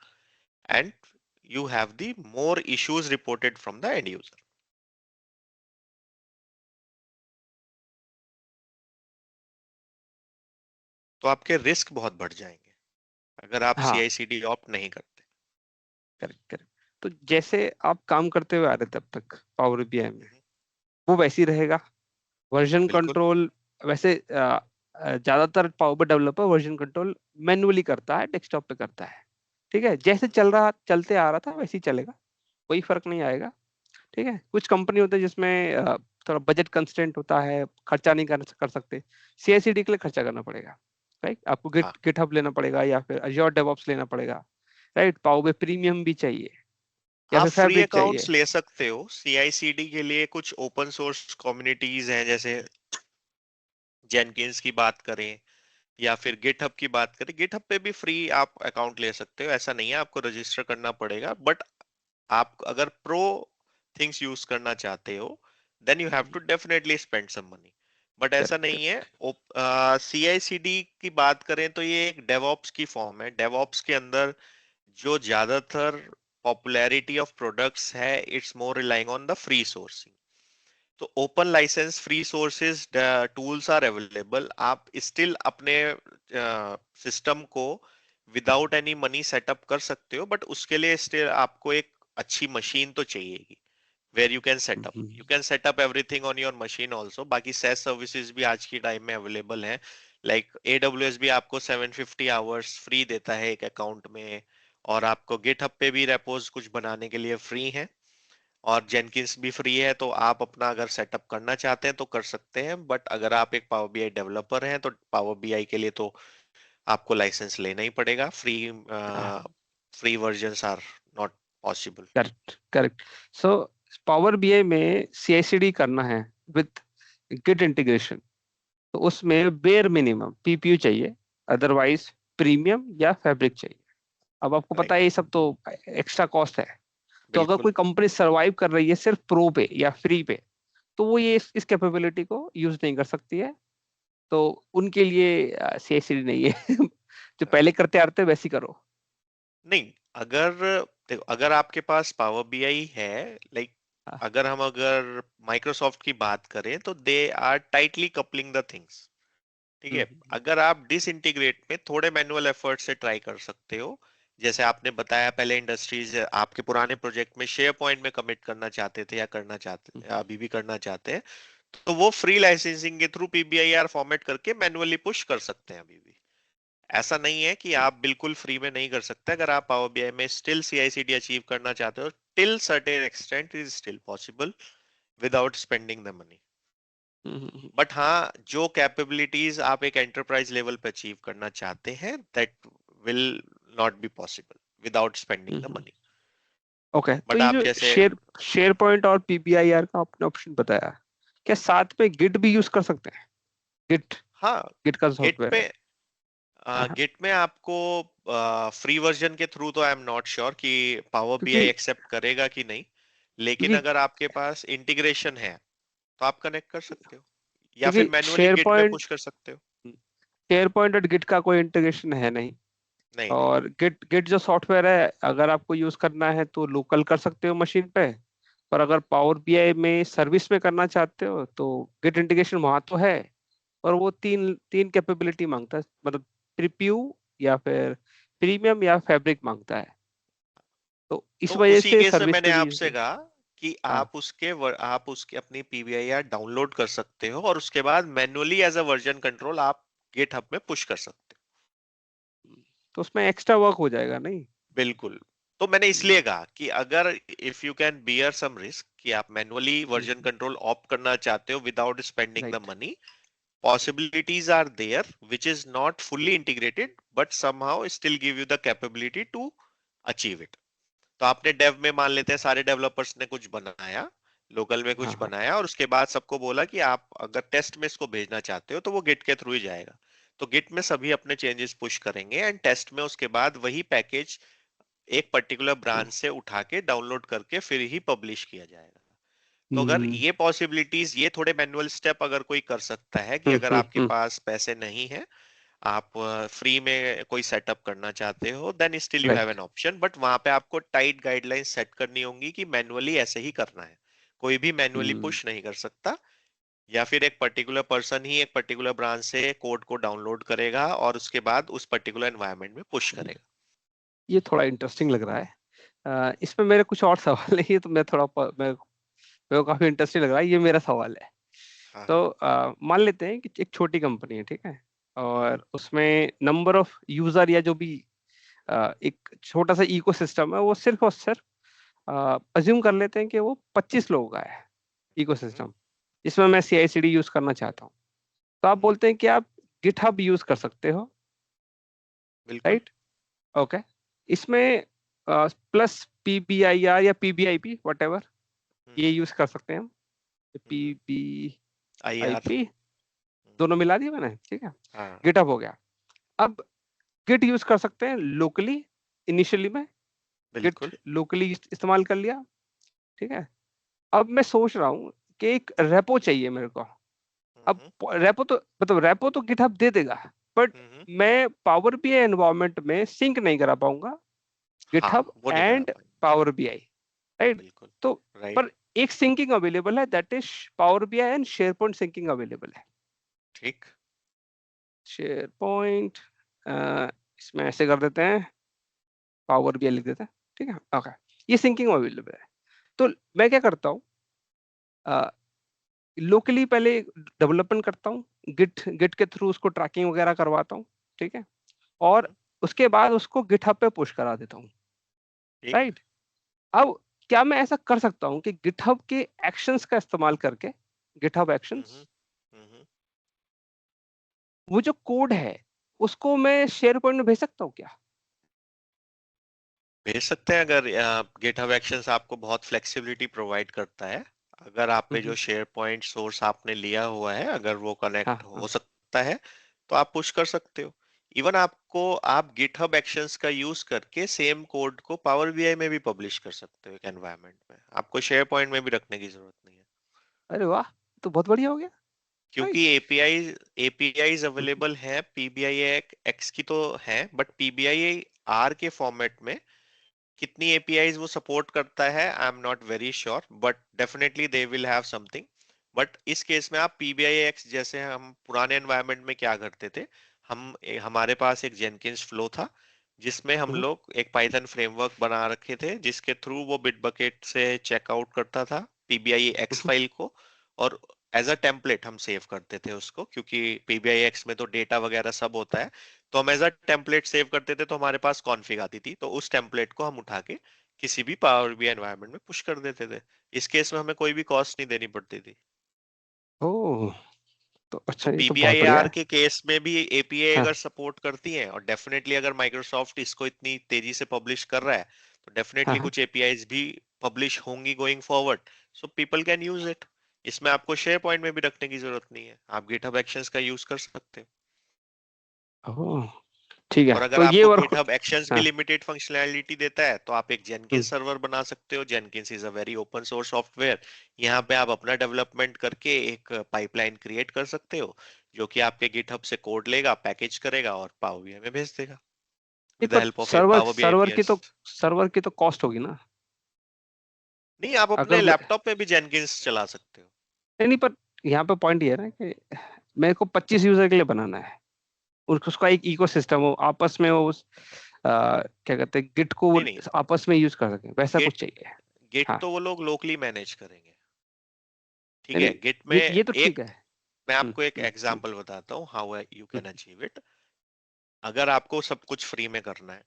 and you have the more issues reported from the end user. तो आपके रिस्क बहुत बढ़ जाएंगे अगर आप सी हाँ, आई सी डी ऑप्ट नहीं करते। Correct correct. तो जैसे आप काम करते हुए आ रहे थे अब तक पावर बीआई में, हम्म, वो वैसे ही रहेगा। वर्जन बिल्कुल। कंट्रोल वैसे ज्यादातर power BI developer version control manually करता है, डेस्कटॉप पे करता है। ठीक है, जैसे चलते आ रहा था वैसे ही चलेगा, कोई फर्क नहीं आएगा। ठीक है, कुछ कंपनी होते हैं जिसमें थोड़ा बजट कंस्ट्रेंट होता है, खर्चा नहीं कर सकते, सीआईसीडी के लिए खर्चा करना पड़ेगा। राइट, आपको हाँ, गिटहब लेना पड़ेगा या फिर अज्योर डेवऑप्स लेना पड़ेगा। राइट, पावर बीआई प्रीमियम भी चाहिए या आप फिर फ्री फैब्रिक अकाउंट्स चाहिए। ले सकते हो सी आई सी डी के लिए। कुछ ओपन सोर्स कम्युनिटीज हैं, जैसे जेनकिंस की बात करें या फिर गिटहब की बात करें, गिटहब पे भी फ्री आप अकाउंट ले सकते हो, ऐसा नहीं है आपको रजिस्टर करना पड़ेगा। बट आप अगर प्रो थिंग्स यूज करना चाहते हो, then you have to definitely spend some money. But ऐसा करेक्ट नहीं है। सी आई सी डी की बात करें तो ये एक डेवऑप्स की फॉर्म है। डेवऑप्स के अंदर जो ज्यादातर पॉपुलैरिटी ऑफ प्रोडक्ट्स है, it's more relying on the free sourcing. तो open license free sources tools are available. आप स्टिल अपने सिस्टम को विदाउट एनी मनी सेटअप कर सकते हो, बट उसके लिए स्टिल आपको एक अच्छी मशीन तो चाहिएगी where you can setup. You can setup everything on your machine also. बाकी सेस सर्विसेज भी आज की टाइम में अवेलेबल है। लाइक AWS भी आपको 750 आवर्स फ्री देता है एक अकाउंट में, और आपको गिटहब पे भी रेपोज कुछ बनाने के लिए फ्री है, और जेनकिंस भी फ्री है। तो आप अपना अगर सेटअप करना चाहते हैं तो कर सकते हैं, बट अगर आप एक पावर बीआई डेवलपर हैं तो पावर बीआई के लिए तो आपको लाइसेंस लेना ही पड़ेगा। Free versions are not possible. Correct correct. So power BI में सीआईसीडी करना है विथ गिट इंटीग्रेशन, तो उसमें बेयर मिनिमम पीपीयू चाहिए, अदरवाइज प्रीमियम या फैब्रिक चाहिए। अब आपको पता है राइट। ये सब तो एक्स्ट्रा कॉस्ट है। तो अगर बिल्कुल। कोई कंपनी सरवाइव कर रही है सिर्फ प्रो पे या फ्री पे, तो वो ये इस कैपेबिलिटी को यूज नहीं कर सकती है। तो उनके लिए सीआईसीडी नहीं है। जो पहले करते आ रहे थे वैसे ही करो। नहीं, अगर देखो, अगर आपके पास पावर बीआई है, लाइक हाँ, अगर माइक्रोसॉफ्ट की बात करें तो they are tightly coupling the things. ठीक है। हम्म, अगर आप डिसइंटीग्रेट में थोड़े मैनुअल एफर्ट से ट्राई कर सकते हो, जैसे आपने बताया पहले इंडस्ट्रीज आपके पुराने प्रोजेक्ट में शेयर पॉइंट में कमिट करना चाहते थे या करना चाहते, हम्म, अभी भी करना चाहते हैं, तो वो फ्री लाइसेंसिंग के थ्रू पीबीआईआर फॉर्मेट करके मैनुअली पुश कर सकते हैं अभी भी। ऐसा नहीं है कि आप बिल्कुल फ्री में नहीं कर सकते। अगर आप पावर बीआई में स्टिल सीआईसीडी अचीव करना चाहते हो, till certain extent is still possible without spending the money. Hmm, but हाँ, जो कैपेबिलिटीज आप एक एंटरप्राइज लेवल पे अचीव करना चाहते हैं, that will not be possible without spending the money. Okay. तो बट ये आप जो जैसे, शेयर पॉइंट और पीपीआईआर का आपने ऑप्शन बताया, क्या साथ में गिट भी यूज कर सकते हैं? गिट हाँ, गिट का गिट सॉफ्टवेयर है। में हाँ, हाँ। गिट में आपको फ्री वर्जन के थ्रू तो आई एम नॉट श्योर कि पावर बीआई क्योंकि एक्सेप्ट करेगा कि नहीं, लेकिन क्योंकि अगर आपके पास इंटीग्रेशन है तो आप कनेक्ट कर सकते हो, या फिर क्योंकि मैन्युअली गिट में पुश कर सकते हो। शेयर पॉइंट और गिट का कोई इंटीग्रेशन है नहीं। नहीं, नहीं। और गिट गिट जो सॉफ्टवेयर है, अगर आपको यूज करना है तो लोकल कर सकते हो मशीन पे। पर अगर पावर बीआई में सर्विस में करना चाहते हो तो गिट इंटीग्रेशन वहां तो है, और वो तीन तीन कैपेबिलिटी मांगता है, मतलब प्रीप्यू या फिर प्रीमियम या फैब्रिक मांगता है। तो इस तो वजह उसी से केस में सर्विस मैंने में भी यूज आपसे नहीं। कहा कि हाँ, आप उसके अपनी पीवीआईआर डाउनलोड कर सकते हो, और उसके बाद manually as a version control आप गिटहब में पुश कर सकते हो। तो उसमें एक्स्ट्रा वर्क हो जाएगा नहीं? बिल्कुल। तो मैंने इसलिए कहा कि अगर if you can bear some risk कि आप मैन्युअली वर्जन कंट्रोल ऑप्ट करना चाहते हो without spending the right. Money, possibilities are there which is not fully integrated but somehow still give you the capability to achieve it. तो आपने Dave में मान लेते हैं सारे डेवलपर्स ने कुछ बनाया, लोकल में हाँ, कुछ हाँ। बनाया, और उसके बाद सबको बोला कि आप अगर टेस्ट में इसको भेजना चाहते हो तो वो गिट के थ्रू ही जाएगा। तो गिट में सभी अपने चेंजेस पुश करेंगे एंड टेस्ट में उसके बाद वही पैकेज एक पर्टिकुलर ब्रांच से उठा के डाउनलोड करके फिर ही पब्लिश किया जाएगा। तो अगर हम्म ये पॉसिबिलिटीज, ये थोड़े मैनुअल स्टेप अगर कोई कर सकता है कि अगर आपके हम्म। पास पैसे नहीं है, आप फ्री में कोई सेटअप करना चाहते हो, then still you have right. An option, but वहां पे आपको टाइट गाइडलाइंस सेट करनी होंगी कि मैनुअली ऐसे ही करना है। कोई भी मैनुअली हम्म। पुश नहीं कर सकता, या फिर एक पर्टिकुलर पर्सन ही एक पर्टिकुलर ब्रांच से कोड को डाउनलोड करेगा और उसके बाद उस पर्टिकुलर एनवायरनमेंट में पुश करेगा। ये थोड़ा इंटरेस्टिंग लग रहा है। इसमें मेरे कुछ और सवाल है, तो मैं थोड़ा मेरे को काफी इंटरेस्टिंग लग रहा है, ये मेरा सवाल है। हाँ तो हाँ। मान लेते हैं कि एक छोटी कंपनी है, ठीक है, और उसमें नंबर ऑफ यूजर या जो भी एक छोटा सा इकोसिस्टम है, वो सिर्फ और सिर्फ अज्यूम कर लेते हैं कि वो 25 लोगों का है हम्म, इकोसिस्टम, जिसमें मैं CI/CD यूज करना चाहता हूँ। तो आप हम्म, बोलते हैं कि आप गिटहब यूज कर सकते हो, बिल्कुल। राइट? ओके। इसमें प्लस PBIR या PBIP वट एवर, ये हम्म, यूज कर सकते हैं हम। हम्म, आई आर। PBIP दोनों मिला दिए मैंने, ठीक है। हाँ गिटहब हो गया। अब गिट यूज कर सकते हैं लोकली, इनिशियली में गिट बिल्कुल। लोकली इस्तेमाल कर लिया, ठीक है। अब मैं सोच रहा हूँ कि एक रेपो चाहिए मेरे को। अब हम्म, रेपो तो मतलब रेपो तो गिटहब दे देगा, बट हम्म, मैं पावर बीआई एनवायरनमेंट में सिंक नहीं करा पाऊंगा हाँ गिटहब वो नहीं करा एंड पाएंगे। Power BI, right? बिल्कुल। तो राइट। पर एक सिंकिंग अवेलेबल है, that is power BI and share point syncing available है। ठीक। शेयर पॉइंट, इसमें ऐसे कर देते हैं, पावर बीआई लिख देते हैं, ठीक है, ओके। ये सिंकिंग अवेलेबल है। तो मैं क्या करता हूँ, लोकली पहले डेवलपमेंट करता हूँ, गिट गिट के थ्रू उसको ट्रैकिंग वगैरह करवाता हूँ, ठीक है, और उसके बाद उसको गिटहब पे पुश करा देता हूँ, ठीक। राइट? अब क्या मैं ऐसा कर सकता हूँ कि गिटहब के एक्शंस का इस्तेमाल करके, गिटहब एक्शंस, हम्म, हम्म, वो जो कोड है उसको मैं शेयर पॉइंट में भेज सकता हूँ क्या? भेज सकते हैं अगर गिटहब एक्शंस आपको बहुत फ्लेक्सिबिलिटी प्रोवाइड करता है। अगर आप पे जो हम्म, शेयर पॉइंट सोर्स आपने लिया हुआ है अगर वो हाँ कनेक्ट हो हाँ। सकता है, तो आप पुश कर सकते हो। इवन आपको, आप गिटहब एक्शंस का यूज करके सेम कोड को पावर बीआई में भी पब्लिश कर सकते हो एक एनवायरनमेंट में, आपको शेयर पॉइंट में भी रखने की जरूरत नहीं है। अरे वाह, तो बहुत बढ़िया हो गया, क्योंकि नाइस। एपीआईज अवेलेबल हैं पीबीआई एक्स की तो है, बट पीबीआई आर के फॉर्मेट में कितनी एपीआईज वो सपोर्ट करता है आई am not very sure, but definitely they will have something. But इस केस में आप पीबीआई एक्स, जैसे हम पुराने एनवायरनमेंट में क्या करते थे, हमारे पास एक जेनकिंस फ्लो था जिसमें हम लोग एक पाइथन फ्रेमवर्क बना रखे थे जिसके थ्रू वो बिटबकेट से चेकआउट करता था पीबीआई एक्स फाइल को, और एज अ टेम्पलेट हम सेव करते थे उसको, क्योंकि पीबीआई एक्स में तो डेटा वगैरह सब होता है। तो हम एज अ टेम्पलेट सेव करते थे, तो हमारे पास कॉन्फ़िग आती थी, तो उस टेम्पलेट को हम उठा के किसी भी पावर बीआई एनवायरनमेंट में पुश कर देते थे। इस केस में हमें कोई भी कॉस्ट नहीं देनी पड़ती थी। ओह, तो तो अच्छा, ये तो बहुत बढ़िया पीबीआईआर है। के केस में भी एपीआई हाँ अगर सपोर्ट करती है, और डेफिनेटली अगर माइक्रोसॉफ्ट इसको इतनी तेजी से पब्लिश कर रहा है, तो हाँ डेफिनेटली हाँ। कुछ एपीआईज भी पब्लिश होंगी going forward, so people can use it. इसमें आपको शेयर पॉइंट में भी रखने की जरूरत नहीं है, आप गिटहब एक्शंस का यूज कर सकते हो। ओह, ठीक है, और अगर तो ये आपको वर्क। गिटहब एक्शंस भी हाँ। लिमिटेड फंक्शनैलिटी देता है, तो आप एक जेनकिंस सर्वर बना सकते हो। Jenkins is a very open source software. यहाँ पे आप अपना डेवलपमेंट करके एक पाइपलाइन क्रिएट कर सकते हो, जो कि आपके गिटहब से कोड लेगा, पैकेज करेगा और पावर बीआई में भेज देगा नहीं, विद द पर help of server power BI server की एपीएस। तो सर्वर की तो कॉस्ट होगी ना। नहीं, आप अगर अपने मैं लैपटॉप पे भी जेनकिंस चला सकते हो। नहीं नहीं, पर यहाँ पे पॉइंट ये है ना कि मेरे को 25 यूजर के लिए बनाना है, उसका एक इकोसिस्टम हो, आपस में वो क्या कहते हैं, गिट को वो नहीं नहीं, आपस में यूज कर सकें, वैसा गिट कुछ चाहिए। गिट हाँ। तो वो लोग लोकली मैनेज करेंगे। ठीक नहीं है, नहीं, गिट में ये तो ठीक एक, है। मैं आपको एक हम्म। एग्जांपल बताता हूँ how you hmm, can achieve it. अगर आपको सब कुछ फ्री में करना है,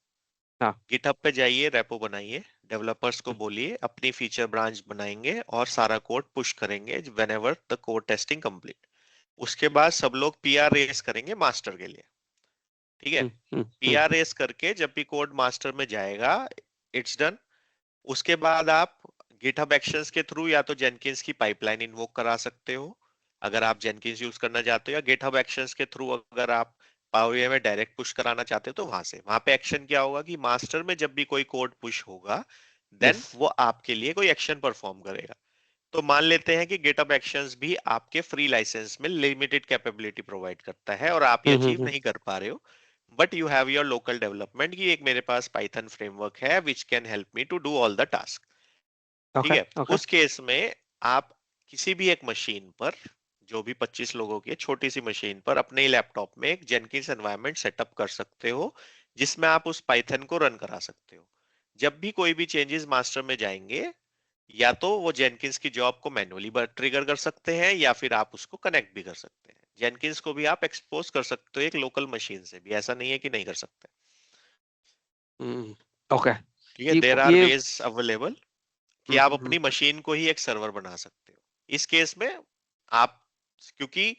हाँ। गिटहब पे जाइए, रेपो बनाइए, डेवलपर्स को बोलिए अपनी फीचर ब्रांच बनाएंगे और सारा कोड पुश करेंगे when ever the code testing complete. उसके बाद सब लोग पीआर रेस करेंगे मास्टर के लिए। ठीक है, हम्म हम्म हम्म पीआर रेस करके जब भी कोड मास्टर में जाएगा, इट्स डन। उसके बाद आप गिटहब एक्शंस के थ्रू या तो जेनकिंस की पाइपलाइन इन्वोक करा सकते हो, अगर आप जेनकिंस यूज करना चाहते हो, या गिटहब एक्शंस के थ्रू अगर आप पावर बीआई में डायरेक्ट पुश कराना चाहते हो तो वहां से, वहां पे एक्शन क्या होगा कि मास्टर में जब भी कोई कोड पुश होगा देन यस। वो आपके लिए कोई एक्शन परफॉर्म करेगा। तो मान लेते हैं कि गिटहब एक्शंस भी आपके फ्री लाइसेंस में लिमिटेड कैपेबिलिटी प्रोवाइड करता है और आप ये अचीव हम्म। नहीं कर पा रहे हो, but you have your local development कि एक मेरे पास पाइथन फ्रेमवर्क है which can help me to do all the task. ठीक ओके है, ओके। उस केस में आप किसी भी एक मशीन पर, जो भी 25 लोगों की छोटी सी मशीन पर अपने ही लैपटॉप में एक जेनकिंस एनवायरनमेंट सेटअप कर सकते हो जिसमें आप उस पाइथन को रन करा सकते हो। जब भी कोई भी चेंजेस मास्टर में जाएंगे, या तो वो जेनकिंस की जॉब को मैन्युअली ट्रिगर कर सकते हैं या फिर आप उसको कनेक्ट भी कर सकते हैं। जेनकिंस को भी आप एक्सपोज कर सकते हो एक लोकल मशीन से भी, ऐसा नहीं है कि नहीं कर सकते। हम्म। ओके। ठीक है, ये देर आर ये वेज अवेलेबल कि आप हम्म। अपनी मशीन को ही एक सर्वर बना सकते हो। इस केस में आप, क्योंकि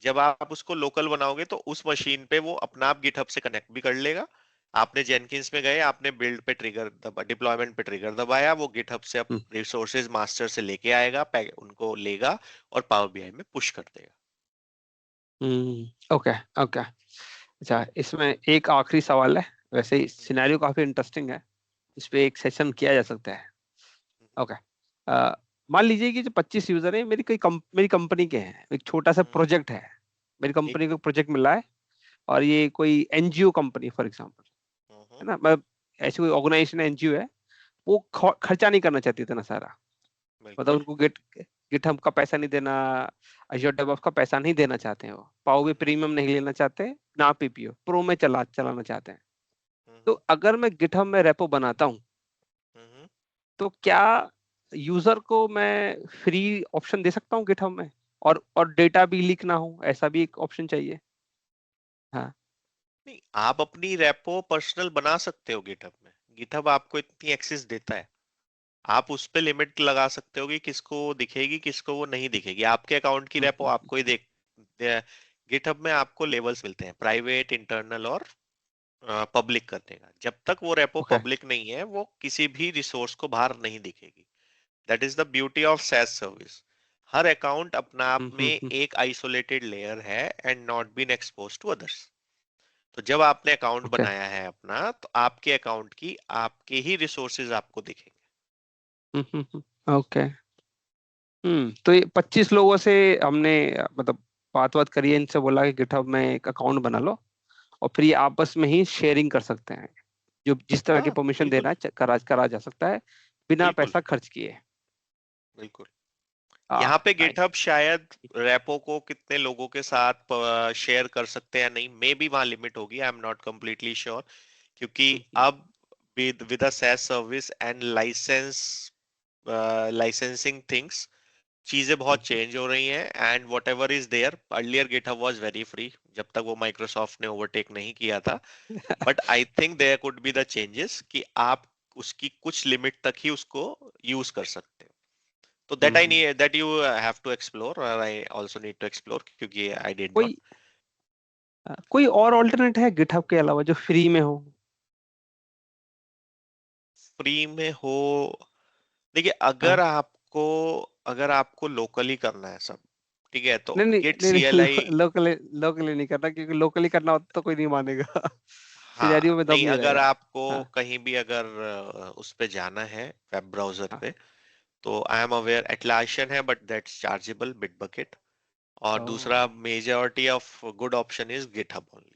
जब आप उसको लोकल बनाओगे तो उस मशीन पे वो अपना आप गिटहब से कनेक्ट भी कर लेगा। आपने जेनकिंस में गए, आपने बिल्ड पे ट्रिगर दबा, डिप्लॉयमेंट पे ट्रिगर दबाया, वो गिटहब से अब हम्म। रिसोर्सेज मास्टर से लेके आएगा, उनको लेगा और पावर बीआई में पुश कर देगा। Okay okay. अच्छा, इसमें एक आखिरी सवाल है। वैसे ही सिनेरियो काफी इंटरेस्टिंग है, इस पे एक सेशन किया जा सकता है। ओके। मान लीजिए कि जो 25 यूजर है मेरी कंपनी के हैं, एक छोटा सा प्रोजेक्ट है, मेरी ठीक। कंपनी को प्रोजेक्ट मिला है, और ये कोई एनजीओ कंपनी फॉर एग्जांपल है ना, मतलब ऐसी कोई ऑर्गेनाइजेशन एनजीओ है, वो खर्चा नहीं करना चाहती इतना सारा, मतलब बिल्कुल। उनको गिटहब का पैसा नहीं देना, अज़ूर डेवऑप्स का पैसा नहीं देना चाहते हैं, वो पाओ भी प्रीमियम नहीं लेना चाहते, ना पीपीओ प्रो में चलाना चाहते हैं। तो अगर मैं गिटहब में रेपो बनाता हूँ, तो क्या यूजर को मैं फ्री ऑप्शन दे सकता हूँ गिटहब में, और डेटा भी लीक ना हो, ऐसा भी एक ऑप्शन चाहिए। हाँ। नहीं, आप अपनी रेपो पर्सनल बना सकते हो गिटहब में। गिटहब आपको इतनी एक्सेस देता है, आप उस पे लिमिट लगा सकते हो कि किसको वो दिखेगी किसको वो नहीं दिखेगी। आपके अकाउंट की रेपो हम्म। आपको ही देख। गिटहब में आपको लेवल्स मिलते हैं, प्राइवेट, इंटरनल और पब्लिक करने का। जब तक वो रेपो ओके। पब्लिक नहीं है वो किसी भी रिसोर्स को बाहर नहीं दिखेगी। That is the beauty of SaaS service. हर अकाउंट अपना आप में हम्म। एक आइसोलेटेड लेयर है and not been expose to others. तो जब आपने अकाउंट ओके। बनाया है अपना, तो आपके अकाउंट की आपके ही रिसोर्सेज आपको दिखेंगे। ओके। तो ये 25 लोगों से हमने मतलब बात करी है, इनसे बोला कि गिटहब में एक अकाउंट बना लो, और फिर ये आपस में ही शेयरिंग कर सकते हैं, जो जिस तरह की हाँ परमिशन बिल्कुल। देना है करा करा जा सकता है, बिना बिल्कुल। पैसा खर्च किए। बिल्कुल। आ यहाँ पे नाइस। गिटहब शायद रेपो को कितने लोगों के साथ शेयर कर सकते हैं नहीं, मे बी वहां लिमिट होगी, I am not completely sure. क्योंकि अब with a SaaS service and licensing things, चीजें बहुत चेंज हो रही हैं। And whatever is there, earlier GitHub was very free जब तक वो माइक्रोसॉफ्ट ने ओवरटेक नहीं किया था। But I think there could be the changes कि आप उसकी कुछ लिमिट तक ही उसको यूज कर सकते हो। तो that I need, that you have to explore, और I also need to explore, क्योंकि आई डिड नॉट। कोई कोई और ऑल्टरनेट है गिटहब के अलावा जो फ्री में हो? फ्री में हो, देखिए हाँ। अगर आपको लोकली करना है सब, ठीक है, तो नहीं नहीं गिट नहीं CLI। नहीं, लोकली लोकली नहीं करना, क्योंकि लोकली करना होता तो कोई नहीं मानेगा। हाँ सिनेरियो में दम नहीं, नहीं अगर रहेगा। आपको हाँ कहीं भी अगर उस पे जाना है वेब ब्राउजर हाँ। पे, तो आई एम अवेयर एटलासियन है बट दैट्स चार्जेबल, बिटबकेट। और दूसरा ओह। Majority of good option is GitHub only.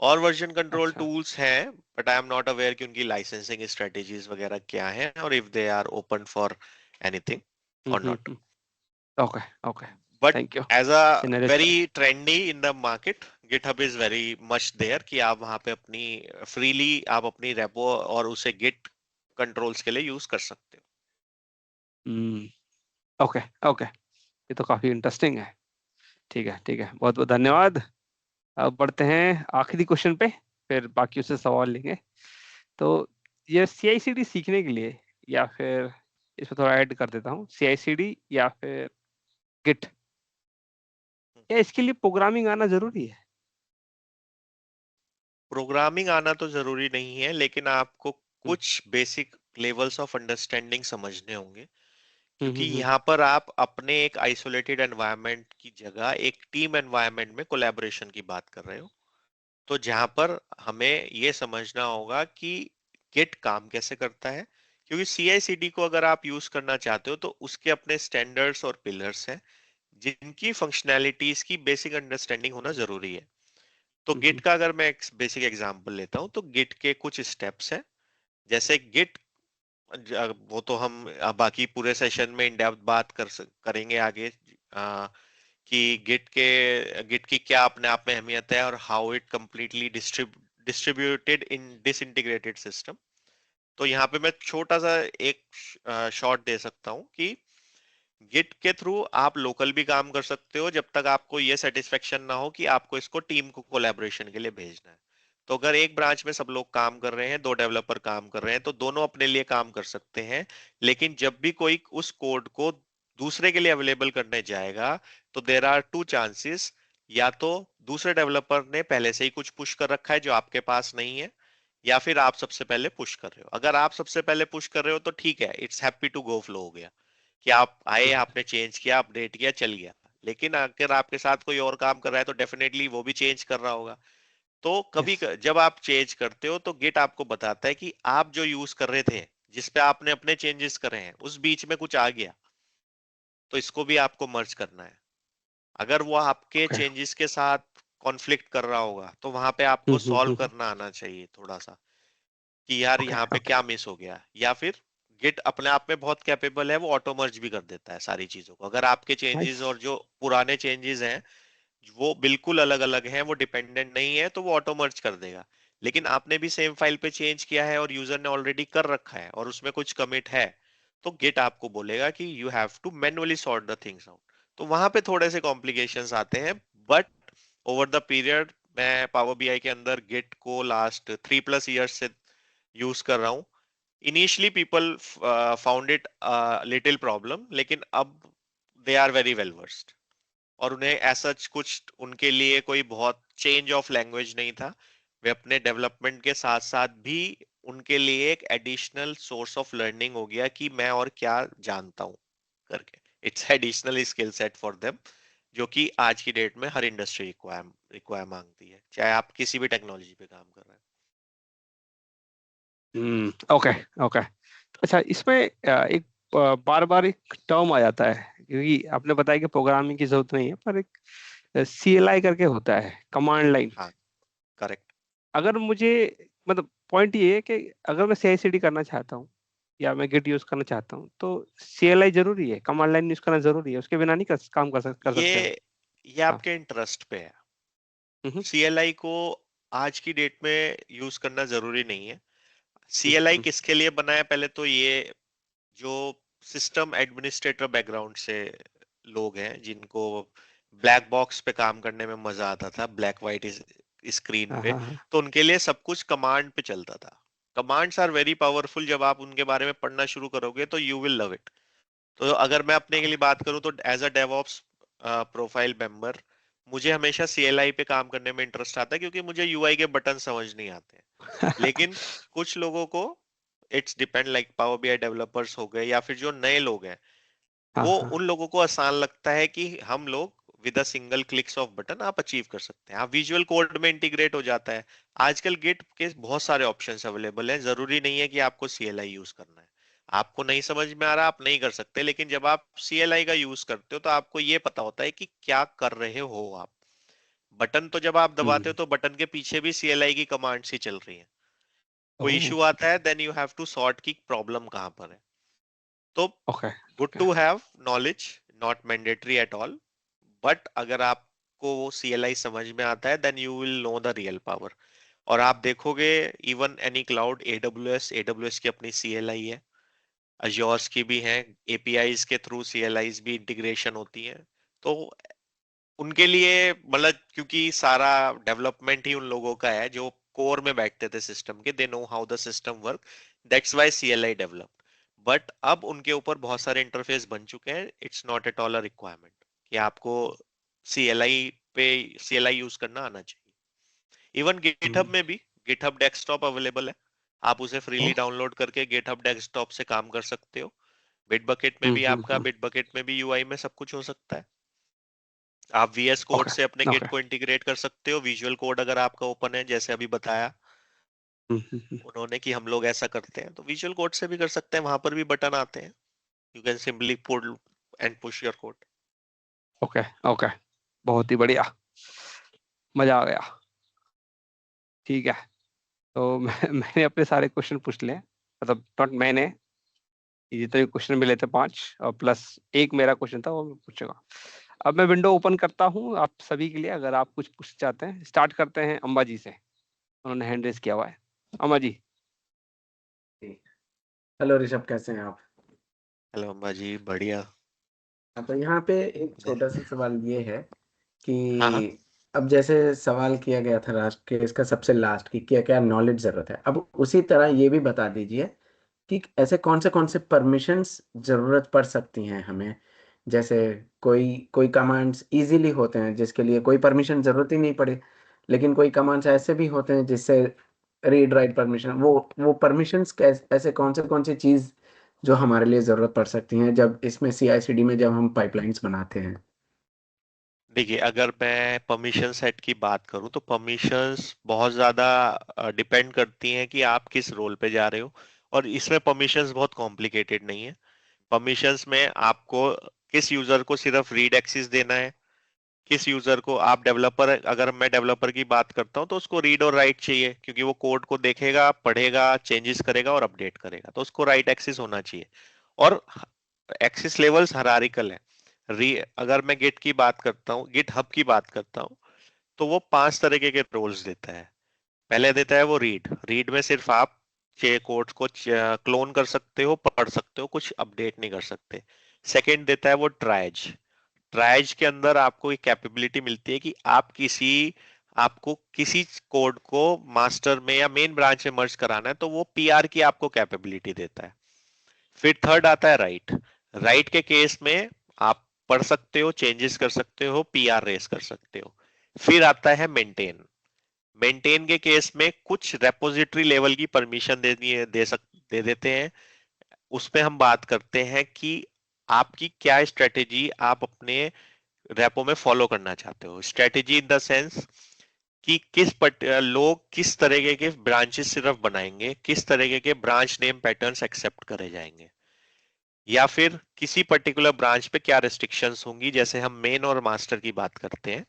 और वर्जन कंट्रोल अच्छा। टूल्स हैं, but I am not aware कि उनकी लाइसेंसिंग स्ट्रेटेजीज वगैरह क्या हैं और if they are open for anything और not. Okay okay. But thank you. As a scenario अच्छा है। Very trendy in the market, GitHub is very much there कि आप वहां पे अपनी फ्रीली आप अपनी रेपो और उसे गिट कंट्रोल्स के लिए यूज कर सकते हो। Okay okay. ये तो काफी इंटरेस्टिंग है। ठीक है ठीक है, बहुत बहुत धन्यवाद। अब बढ़ते हैं आखिरी क्वेश्चन पे, फिर बाकी उससे सवाल लेंगे। तो ये CI/CD सीखने के लिए, या फिर इसमें थोड़ा ऐड कर देता हूँ, CI/CD या फिर गिट, या इसके लिए प्रोग्रामिंग आना जरूरी है? प्रोग्रामिंग आना तो जरूरी नहीं है, लेकिन आपको हम्म कुछ बेसिक लेवल्स ऑफ अंडरस्टैंडिंग समझने होंगे। हम्म क्योंकि हम्म हम्म यहाँ पर आप अपने एक आइसोलेटेड एनवायरनमेंट की जगह एक टीम एनवायरनमेंट में कोलैबोरेशन की बात कर रहे हो। तो जहां पर हमें ये समझना होगा कि गिट काम कैसे करता है, क्योंकि CI/CD को अगर आप यूज करना चाहते हो तो उसके अपने स्टैंडर्ड्स और पिलर्स हैं जिनकी फंक्शनैलिटीज की बेसिक अंडरस्टैंडिंग होना जरूरी है। तो गिट हम्म, का अगर मैं एक बेसिक एग्जांपल लेता हूं तो गिट के कुछ स्टेप्स हैं। जैसे गिट, वो तो हम बाकी पूरे सेशन में इन डेप्थ बात करेंगे आगे, कि गिट की क्या अपने आप में अहमियत है और how it completely distributed in disintegrated system. तो यहाँ पे मैं छोटा सा एक शॉर्ट दे सकता हूँ कि गिट के थ्रू आप लोकल भी काम कर सकते हो जब तक आपको ये सेटिस्फेक्शन ना हो कि आपको इसको टीम को कोलैबोरेशन के लिए भेजना है। तो अगर एक ब्रांच में सब लोग काम कर रहे हैं, 2 डेवलपर काम कर रहे हैं, तो दोनों अपने लिए काम कर सकते हैं। लेकिन जब भी कोई उस कोड को दूसरे के लिए अवेलेबल करने जाएगा तो देर आर 2 चांसेस। या तो दूसरे डेवलपर ने पहले से ही कुछ पुश कर रखा है जो आपके पास नहीं है, या फिर आप सबसे पहले पुश कर रहे हो। अगर आप सबसे पहले पुश कर रहे हो तो ठीक है, it's happy to go flow हो गया कि आप आए, हम्म, आपने चेंज किया, अपडेट किया, चल गया। लेकिन अगर आपके साथ कोई और काम कर रहा है तो डेफिनेटली वो भी चेंज कर रहा होगा। तो यस, जब आप चेंज करते हो तो गिट आपको बताता है कि आप जो यूज कर रहे थे, जिस पे आपने अपने चेंजेस करे हैं, उस बीच में कुछ आ गया तो इसको भी आपको मर्ज करना है। अगर वो आपके ओके, चेंजेस के साथ कॉन्फ्लिक्ट कर रहा होगा तो वहां पे आपको सॉल्व करना आना चाहिए थोड़ा सा, कि यार ओके, यहाँ पे ओके, क्या मिस हो गया। या फिर गिट अपने आप में बहुत कैपेबल है, वो ऑटो मर्ज भी कर देता है सारी चीजों को। अगर आपके नाइस, चेंजेस और जो पुराने चेंजेस हैं वो बिल्कुल अलग अलग हैं, वो डिपेंडेंट नहीं है, तो वो ऑटो मर्ज कर देगा। लेकिन आपने भी सेम फाइल पे चेंज किया है और यूजर ने ऑलरेडी कर रखा है और उसमें कुछ कमिट है, तो गिट आपको बोलेगा कि you have to manually sort the things out. तो वहां पे थोड़े से कॉम्प्लिकेशंस आते हैं, बट ओवर द पीरियड मैं पावर बीआई के अंदर गिट को लास्ट 3+ ईयर्स से यूज कर रहा हूँ। Initially people found it little problem, लेकिन अब they are very well versed. और उन्हें ऐसा कुछ उनके लिए कोई बहुत चेंज ऑफ लैंग्वेज नहीं था। वे अपने डेवलपमेंट के साथ साथ भी उनके लिए एक एडिशनल सोर्स ऑफ लर्निंग हो गया कि मैं और क्या जानता हूँ करके। It's additional skill set for them, जो कि आज की डेट में हर इंडस्ट्री रिक्वायर मांगती है, चाहे आप किसी भी टेक्नोलॉजी पे काम कर रहे हैं। Okay, okay. अच्छा, इसमें एक बार बार एक टर्म आ जाता है, क्योंकि आपने बताया कि प्रोग्रामिंग की जरूरत नहीं है, पर एक CLI करके होता है, कमांड लाइन। हाँ, करेक्ट। अगर मुझे, मतलब पॉइंट ये है कि अगर मैं CI/CD करना चाहता हूँ या मैं गिट यूज करना चाहता हूँ, तो CLI जरूरी है, कमांड लाइन यूज करना जरूरी है, उसके बिना नहीं काम कर ये सकते हम। ये हाँ। आपके इंटरेस्ट पे है। हम्म, CLI को आज की डेट में यूज करना जरूरी नहीं है। हम्म, CLI किसके लिए बना है? पहले तो ये जो सिस्टम एडमिनिस्ट्रेटर बैकग्राउंड से लोग हैं जिनको ब्लैक बॉक्स पे काम करने में मजा आता था, ब्लैक वाइट स्क्रीन हाँ, पे, हाँ, हाँ, तो उनके लिए सब कुछ कमांड पे चलता था। कमांड्स आर वेरी पावरफुल, जब आप उनके बारे में पढ़ना शुरू करोगे तो यू विल लव इट। तो अगर मैं अपने के लिए बात करूं तो as a DevOps profile member मुझे हमेशा CLI पे काम करने में इंटरेस्ट आता है, क्योंकि मुझे UI के बटन समझ नहीं आते हैं। लेकिन कुछ लोगों को it's depend, like power BI developers हो गए या फिर जो नए लोग हैं, हाँ, वो हाँ, उन लोगों को आसान लगता है कि हम लोग with a single clicks off button आप अचीव कर सकते हैं, आप विजुअल कोड में इंटीग्रेट हो जाता है। आजकल गिट के बहुत सारे ऑप्शंस अवेलेबल हैं, जरूरी नहीं है कि आपको CLI यूज करना है। आपको नहीं समझ में आ रहा, आप नहीं कर सकते, लेकिन जब आप CLI का यूज करते हो तो आपको ये पता होता है कि क्या कर रहे हो आप। बटन तो जब आप दबाते हो हम्म, तो बटन के पीछे भी CLI की कमांड्स ही चल रही हैं। कोई ओह, इश्यू आता है, then you have to sort की प्रॉब्लम कहां पर है। तो okay, good okay, to have knowledge, not mandatory at all, but अगर आपको वो CLI समझ में आता है then you will know the real power. और आप देखोगे इवन एनी क्लाउड, AWS की अपनी CLI है, अज्योर्स की भी है, APIs के थ्रू CLIs भी इंटीग्रेशन होती है। तो उनके लिए मतलब, क्योंकि सारा डेवलपमेंट ही उन लोगों का है जो कोर में बैठते थे सिस्टम के, they know how the system work, that's why CLI developed. But अब उनके ऊपर बहुत सारे इंटरफेस बन चुके हैं, it's not at all a requirement कि आपको CLI पे CLI यूज करना आना चाहिए। इवन गिटहब हम्म, में भी गिटहब डेस्कटॉप अवेलेबल है, आप उसे फ्रीली ओह, डाउनलोड करके गिटहब डेस्कटॉप से काम कर सकते हो। बिटबकेट में हम्म, भी आपका बिटबकेट में भी UI में सब कुछ हो सकता है। आप VS कोड ओके से अपने गिट ओके। को इंटीग्रेट कर सकते हो। विजुअल कोड अगर आपका ओपन है, जैसे अभी बताया उन्होंने कि हम लोग ऐसा करते हैं, तो विजुअल कोड से भी कर सकते हैं। वहां पर भी बटन आते हैं, you can simply pull and push your code. Okay okay, बहुत ही बढ़िया, मजा आ गया। ठीक है, तो मैंने अपने सारे क्वेश्चन पूछ लिए, मतलब नॉट मैंने, ये जितने क्वेश्चन मिले थे 5 और प्लस एक मेरा क्वेश्चन था वो मैं पूछूंगा। अब मैं विंडो ओपन करता हूँ आप सभी के लिए, अगर आप कुछ पूछ चाहते हैं। स्टार्ट करते हैं अम्बा जी से, उन्होंने हैंड रेज किया हुआ है। अम्बा जी। हेलो ऋषभ, कैसे हैं आप? हेलो अम्बा जी, बढ़िया। तो यहाँ पे एक छोटा सा सवाल ये है हाँ हाँ। कि अब जैसे सवाल किया गया था लास्ट के इसका सबसे लास्ट की क्या क्या नॉलेज जरूरत है, अब उसी तरह ये भी बता दीजिए कि ऐसे कौन से परमिशंस जरूरत पड़ सकती हैं हमें। जैसे कोई कोई कमांड्स इजीली होते हैं जिसके लिए कोई परमिशन जरूरत ही नहीं पड़े, लेकिन कोई कमांड्स ऐसे भी होते हैं जिससे रीड राइट परमिशन, वो परमिशंस कैसे, ऐसे कौन सी चीज़ जो हमारे लिए ज़रूरत पड़ सकती हैं जब इसमें CI/CD में जब हम पाइपलाइंस बनाते हैं। देखिए, अगर मैं परमिशन सेट की बात करूं तो परमिशंस बहुत ज़्यादा डिपेंड करती हैं कि आप किस रोल पे जा रहे हो। और इसमें परमिशंस बहुत कॉम्प्लिकेटेड नहीं है। परमिशंस में आपको किस यूजर को सिर्फ रीड एक्सेस देना है, किस यूजर को आप डेवलपर, अगर मैं डेवलपर की बात करता हूं तो उसको रीड और राइट चाहिए, क्योंकि वो कोड को देखेगा, पढ़ेगा, चेंजेस करेगा और अपडेट करेगा, तो उसको राइट एक्सेस होना चाहिए। और एक्सेस लेवल्स हायरार्किकल है। अगर मैं गिट की बात करता हूँ, गिट हब की बात करता हूँ, तो वो 5 तरीके के रोल्स देता है। पहले देता है वो रीड। रीड में सिर्फ आप कोड को क्लोन कर सकते हो, पढ़ सकते हो, कुछ अपडेट नहीं कर सकते। सेकंड देता है वो ट्राइज। ट्राइज के अंदर आपको एक कैपेबिलिटी मिलती है कि आपको किसी कोड को मास्टर में या मेन ब्रांच में मर्ज कराना है, तो वो PR की आपको कैपेबिलिटी देता है। फिर थर्ड आता है राइट। राइट के केस में आप पढ़ सकते हो, चेंजेस कर सकते हो, PR रेस कर सकते हो। फिर आता है मेंटेन। मेंटेन के केस में कुछ रेपोजिटरी लेवल की परमिशन देनी है, दे देते हैं। उसमें हम बात करते हैं कि आपकी क्या स्ट्रेटेजी आप अपने रेपो में फॉलो करना चाहते हो। स्ट्रेटेजी इन द सेंस कि लोग किस तरीके के ब्रांचेस सिर्फ बनाएंगे, किस तरीके के ब्रांच नेम पैटर्न्स एक्सेप्ट करे जाएंगे, या फिर किसी पर्टिकुलर ब्रांच पे क्या रेस्ट्रिक्शंस होंगी। जैसे हम मेन और मास्टर की बात करते हैं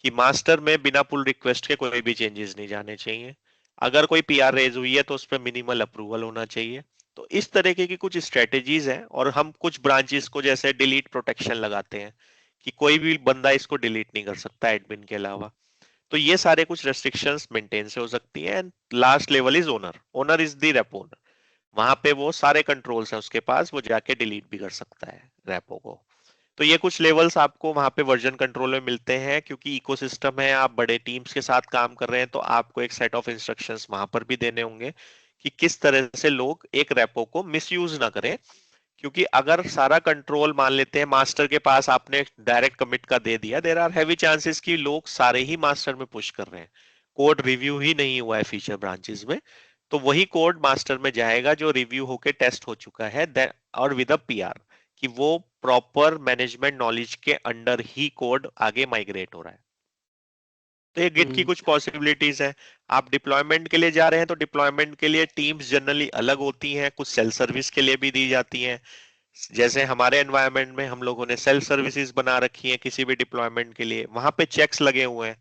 कि मास्टर में बिना पुल रिक्वेस्ट के कोई भी चेंजेस नहीं जाने चाहिए। अगर कोई PR रेज हुई है तो उस पर मिनिमल अप्रूवल होना चाहिए। तो इस तरीके की कुछ स्ट्रेटेजीज हैं। और हम कुछ ब्रांचेस को जैसे डिलीट प्रोटेक्शन लगाते हैं कि कोई भी बंदा इसको डिलीट नहीं कर सकता एडमिन के अलावा। तो ये सारे कुछ रेस्ट्रिक्शंस मेंटेन से हो सकती है। And last level is owner. Owner is the repo owner. वहां पे वो सारे कंट्रोल्स है उसके पास, वो जाके डिलीट भी कर सकता है रेपो को। तो ये कुछ लेवल्स आपको वहां पे वर्जन कंट्रोल में मिलते हैं, क्योंकि इकोसिस्टम है, आप बड़े टीम्स के साथ काम कर रहे हैं, तो आपको एक सेट ऑफ इंस्ट्रक्शंस वहां पर भी देने होंगे कि किस तरह से लोग एक रेपो को मिसयूज ना करें। क्योंकि अगर सारा कंट्रोल मान लेते हैं मास्टर के पास, आपने डायरेक्ट कमिट का दे दिया, देयर आर हैवी चांसेस कि लोग सारे ही मास्टर में पुश कर रहे हैं, कोड रिव्यू ही नहीं हुआ है फीचर ब्रांचेस में। तो वही कोड मास्टर में जाएगा जो रिव्यू होके टेस्ट हो चुका है, और विद अ PR कि वो प्रॉपर मैनेजमेंट नॉलेज के अंडर ही कोड आगे माइग्रेट हो रहा है। तो ये गिट की कुछ पॉसिबिलिटीज है। आप डिप्लॉयमेंट के लिए जा रहे हैं तो डिप्लॉयमेंट के लिए टीम्स जनरली अलग होती हैं, कुछ सेल्फ सर्विस के लिए भी दी जाती हैं। जैसे हमारे एनवायरनमेंट में हम लोगों ने सेल्फ सर्विसेज बना रखी है किसी भी डिप्लॉयमेंट के लिए, वहां पे चेक्स लगे हुए हैं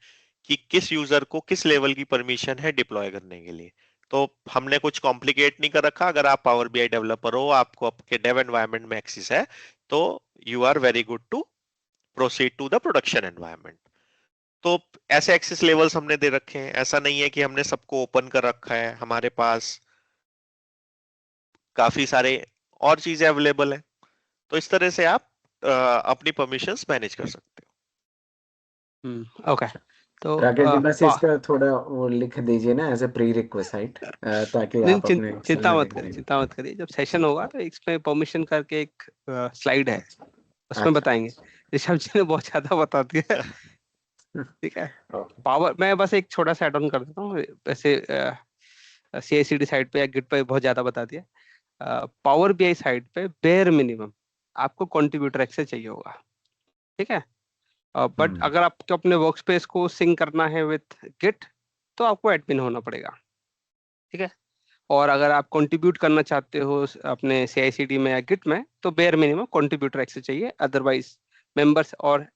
कि किस यूजर को किस लेवल की परमिशन है डिप्लॉय करने के लिए। तो हमने कुछ कॉम्प्लिकेट नहीं कर रखा। अगर आप पावर BI डेवलपर हो, आपको आपके डेव एनवायरनमेंट में एक्सेस है, तो you are very good to proceed to the production environment. तो ऐसे एक्सेस लेवल्स हमने दे रखे हैं। ऐसा नहीं है कि हमने सबको ओपन कर रखा है, हमारे पास काफी सारे और चीजें अवेलेबल है। तो इस तरह से आप अपनी परमिशंस मैनेज कर सकते ओके। तो राकेश जी, बस इसका थोड़ा वो लिख दीजिए ना एज ए प्री रिक्वेस्ट, ताकि नहीं, आप अपने एक्सेल चिंता में मत लिख करिए, देंगे। चिंता मत करिए। जब सेशन होगा तो इसमें परमिशन करके एक स्लाइड है, उसमें अच्छा। बताएंगे। ऋषभ जी ने बहुत ज्यादा बता दिया है। हो। ठीक है। ओके। पावर, मैं बस एक छोटा सा एड ऑन कर देता हूँ। वैसे CI/CD साइड पे या गिट पे बहुत ज्यादा बता दिया। पावर BI साइड पे बेयर मिनिमम आपको कंट्रीब्यूटर एक्सेस चाहिए होगा। ठीक है। बट अगर आपको अपने वर्क स्पेस को सिंक करना है विथ गिट तो आपको एडमिन होना पड़ेगा, ठीक है। और अगर आप कंट्रीब्यूट करना चाहते हो अपने CI/CD में या गिट में तो बेयर मिनिमम कंट्रीब्यूटर एक्सेस चाहिए, अदरवाइज मेंबर्स और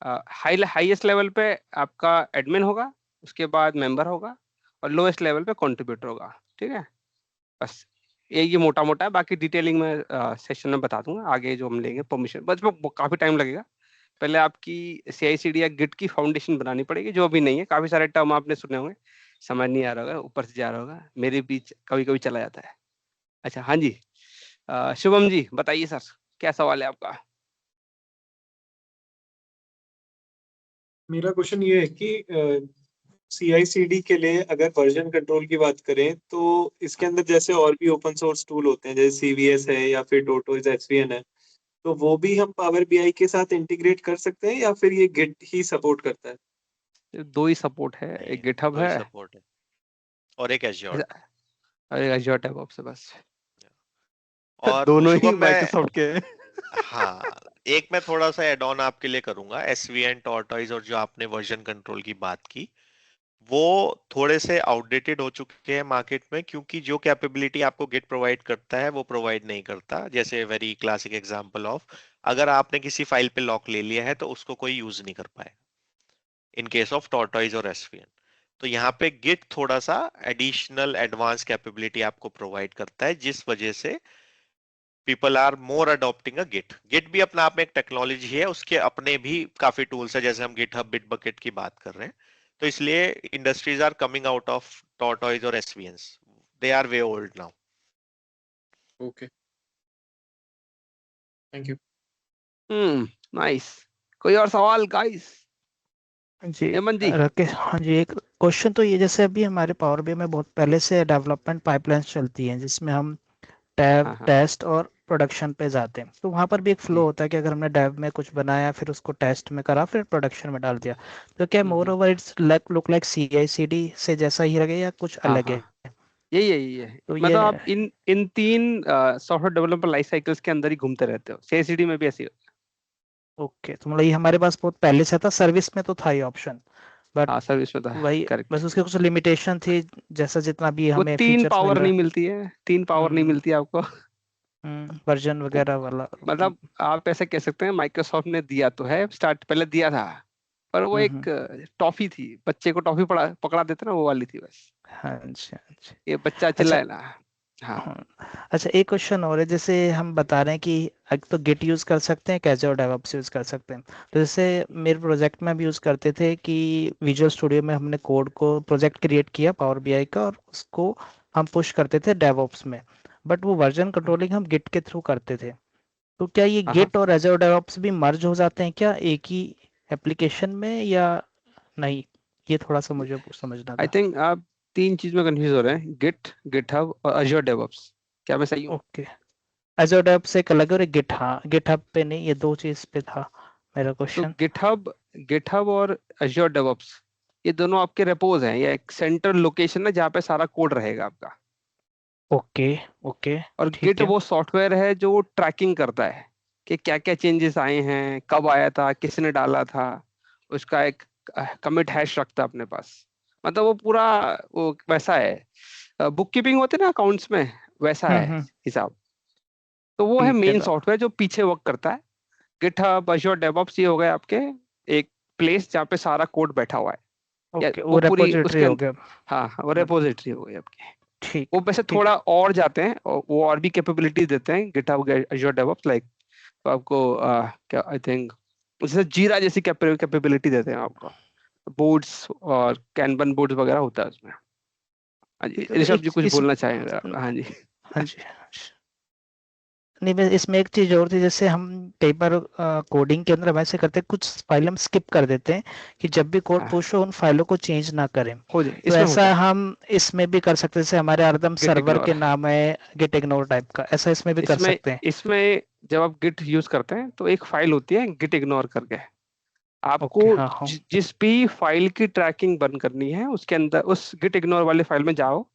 हाईएस्ट लेवल पे आपका एडमिन होगा, उसके बाद मेंबर होगा और लोएस्ट लेवल पे कंट्रीब्यूटर होगा, ठीक है। बस ये मोटा मोटा है, बाकी डिटेलिंग में सेशन में बता दूंगा आगे जो हम लेंगे परमिशन, बस वो काफी टाइम लगेगा। पहले आपकी CI/CD या गिट की फाउंडेशन बनानी पड़ेगी, जो अभी नहीं है। काफी सारे टर्म आपने सुने होंगे, समझ नहीं आ रहा होगा, ऊपर से जा रहा होगा, मेरे बीच कभी कभी चला जाता है। अच्छा, हाँ जी, शुभम जी बताइए सर, क्या सवाल है आपका? मेरा क्वेश्चन ये है कि CI/CD के लिए अगर वर्जन कंट्रोल की बात करें तो इसके अंदर जैसे और भी ओपन सोर्स टूल होते हैं, जैसे CVS है या फिर टोटोइज SVN है, तो वो भी हम पावर BI के साथ इंटीग्रेट कर सकते हैं या फिर ये गिट ही सपोर्ट करता है? दो ही सपोर्ट है, नहीं, एक गिटहब दो ही है सपोर्ट है और एक एज्योर। और एक Azure DevOps है, बस। और दोनों ही शुभम मैं, माइक्रोसॉफ्ट के हैं। हाँ, एक मैं थोड़ा सा एड ऑन आपके लिए करूंगा। SVN, टॉर्टोइज और जो आपने वर्जन कंट्रोल की बात की, वो थोड़े से आउटडेटेड हो चुके हैं मार्केट में, क्योंकि जो कैपेबिलिटी आपको गिट प्रोवाइड करता है वो प्रोवाइड नहीं करता। जैसे वेरी क्लासिक एग्जांपल ऑफ, अगर आपने किसी फाइल पे लॉक ले लिया है तो उसको कोई यूज नहीं कर पाए इन केस ऑफ टॉर्टोइज और SVN। तो यहाँ पे गिट थोड़ा सा एडिशनल एडवांस कैपेबिलिटी आपको प्रोवाइड करता है, जिस वजह से people are more adopting a git. Git भी अपने आप में एक टेक्नोलॉजी है, उसके अपने भी काफी टूल्स है, जैसे हम गिटहब बिटबकेट की बात कर रहे हैं। तो इसलिए industries are coming out of tortoise और SVNs, they are way old now. Okay, thank you. Nice. कोई और सवाल गाइस? जी हेमंत जी। राकेश, हाँ जी, एक क्वेश्चन तो ये, जैसे अभी हमारे पावर BI में बहुत पहले से डेवलपमेंट पाइपलाइंस चलती हैं जिसमें हम टैब, हाँ हाँ टेस्ट और प्रोडक्शन पे जाते हैं, तो वहाँ पर भी एक फ्लो जी। होता है कि अगर हमने डेव में कुछ बनाया फिर उसको टेस्ट में करा फिर प्रोडक्शन में डाल दिया, तो क्या more hmm. Over it's look like CI/CD से जैसा ही लगे या कुछ हाँ अलग हाँ, है? यही है। तो ये, मतलब आप इन तीन सॉफ्टवेयर डेवलपमेंट लाइफ साइकिल्स के अंदर ही घूमते रहते हो। CI/CD में भी ऐसे ही होता ओके, तो मतलब ये हमारे पास बहुत पहले से था, सर्विस में तो था ये ऑप्शन, है। बट हाँ, सर्विस में था। वही करेक्ट। बस उसके कुछ लिमिटेशन थी, जैसा जितना भी वो हमें तीन फीचर्स मिल पावर रहा नहीं मिलती है, तीन पावर नहीं है। मिलती है आपको। वर्जन वो वगैरह वाला। मतलब आप ऐसे कह सकते हैं, माइक्रोसॉफ्ट ने दिया तो है, स्टार्ट पहले दिया था, पर वो एक हम्म। टॉफी थी, बच्चे को टॉफी पकड़ा देते ना, वो वाली थी बस। हाँ जी, हाँ जी। ये बच्चा अच्छा, चिल्लाए ना। हाँ हाँ, अच्छा, एक क्वेश्चन और है, जैसे हम बता रहे हैं कि एक तो गिट यूज़ कर सकते हैं, कैसे और डेवऑप्स यूज़ कर सकते हैं, तो जैसे मेरे प्रोजेक्ट में भी यूज़ करते थे कि विजुअल स्टूडियो में हमने कोड को प्रोजेक्ट क्रिएट किया पावर BI का और उसको हम पुश करते थे डेवऑप्स में, बट वो वर्जन कंट्रोलिंग हम गिट के थ्रू करते थे, तो क्या ये हाँ हाँ। गिट और एजोर डेवऑप्स भी मर्ज हो जाते हैं क्या एक ही एप्लीकेशन में या नहीं? ये थोड़ा सा मुझे समझना आई था। थिंक आप तीन चीज में कंफ्यूज हो रहे हैं, गिट, गिटहब और अज्योर डेवऑप्स। क्या मैं सही हूँ? ओके, एजोर डेवऑप्स एक अलग है और एक गिट, हाँ, गिटहब पे नहीं, ये दो चीज पे था मेरा तो क्वेश्चन। गिटहब गिटहब और अज्योर डेवऑप्स, ये दोनों आपके रेपोज हैं, ये एक सेंट्रल लोकेशन है जहाँ पे सारा कोड रहेगा आपका। ओके, ओके, और गिट ठीक है। वो सॉफ्टवेयर है जो ट्रैकिंग करता है कि क्या क्या चेंजेस आए हैं, कब आया था, किसने डाला था, उसका एक कमिट हैश रखता है अपने पास। मतलब वो पूरा वो वैसा है, बुक कीपिंग होती है ना अकाउंट्स में, वैसा है हम्म, हिसाब। तो वो है ठीक है। मेन तो सॉफ्टवेयर जो पीछे वर्क करता है। गिटहब, अज्योर डेवऑप्स, ये हो गए आपके एक प्लेस जहाँ पे सारा कोड बैठा हुआ है, या ओके, वो वो पूरी रेपोजिटरी उसके हो अंदर। गया। हाँ हाँ, वो हम्म, रेपोजिटरी हो गई आपकी। ठीक वो है, वैसे ठीक थोड़ा है। और जाते हैं और वो और भी कैपेबिलिटी देते हैं गिटहब, अज्योर डेवऑप्स, लाइक आपको क्या आई थिंक जैसे जीरा जैसी कैपेबिलिटी देते हैं आपको, बोर्ड्स और कैनबन बोर्ड्स वगैरह होता है उसमें। हाँ जी, ठीक है, तो ऋषभ एक जी कुछ इस, बोलना चाहेंगे? हाँ जी। हाँ जी, नहीं, बस इसमें एक चीज और थी, जैसे हम कई बार कोडिंग के अंदर हम ऐसे करते हैं, कुछ फाइल हम स्किप कर देते हैं कि जब भी कोड हाँ, पुश हो उन फाइलों को चेंज ना करें, हो जाए, तो इसमें होता ऐसा है। हम इसमें भी कर सकते हैं, जैसे हमारे हरदम गिट सर्वर इग्नोर। के नाम है गिट इग्नोर टाइप का, ऐसा इसमें भी कर इसमें सकते हैं? इसमें जब आप गिट यूज करते हैं तो एक फाइल होती है गिट इग्नोर करके। आपको ओके, हाँ, हाँ। जिस भी फाइल की ट्रैकिंग बंद करनी है उसके अंदर उस गिट इग्नोर वाले फाइल में जाओ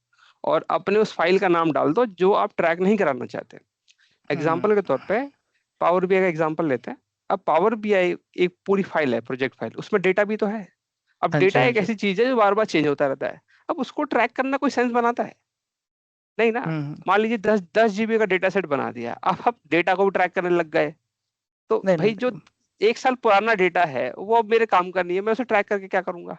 और अपने उस फाइल का नाम डाल दो जो आप ट्रैक नहीं कराना चाहते। हम्म, एग्जाम्पल के तौर पे पावर BI का एग्जाम्पल लेते हैं। अब पावर बीआई एक पूरी फाइल है, प्रोजेक्ट फाइल, उसमें डेटा भी तो है। अब हाँ जी, डेटा हाँ एक जी। ऐसी चीज है जो बार बार चेंज होता रहता है। अब उसको ट्रैक करना कोई सेंस बनाता है? नहीं ना। हम्म। मान लीजिए 10 जीबी का डेटा सेट बना दिया, अब आप डेटा को भी ट्रैक करने लग गए, तो नहीं भाई जो नहीं। 1 साल पुराना डेटा है वो अब मेरे काम का नहीं है, मैं उसे ट्रैक करके क्या करूंगा?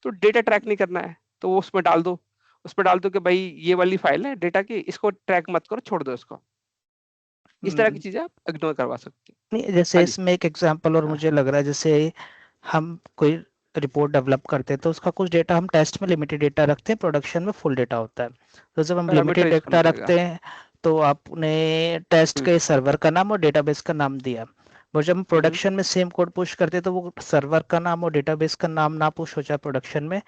तो डेटा ट्रैक नहीं करना है तो वो उसमें डाल दो, उसमें डाल दो कि भाई ये वाली फाइल है डेटा की, इसको ट्रैक मत करो, छोड़ दो इसको। इस तरह की चीजें आप इग्नोर करवा सकते हैं। नहीं, जैसे हाँ जी। इसमें एक एग्जांपल और हाँ। मुझे लग रहा है, जैसे हम कोई रिपोर्ट डेवलप करते हैं तो उसका कुछ डेटा हम टेस्ट में लिमिटेड डेटा रखते हैं, प्रोडक्शन में फुल डेटा होता है। तो जब हम लिमिटेड पैरामीटराइज करना डेटा पड़ेगा। रखते हैं तो आपने टेस्ट हम्म के सर्वर का नाम और डेटाबेस का नाम दिया, और जब हम हम्म प्रोडक्शन में सेम कोड पुश करते हैं तो वो सर्वर का नाम और डेटाबेस का नाम ना पुश हो जाए प्रोडक्शन में,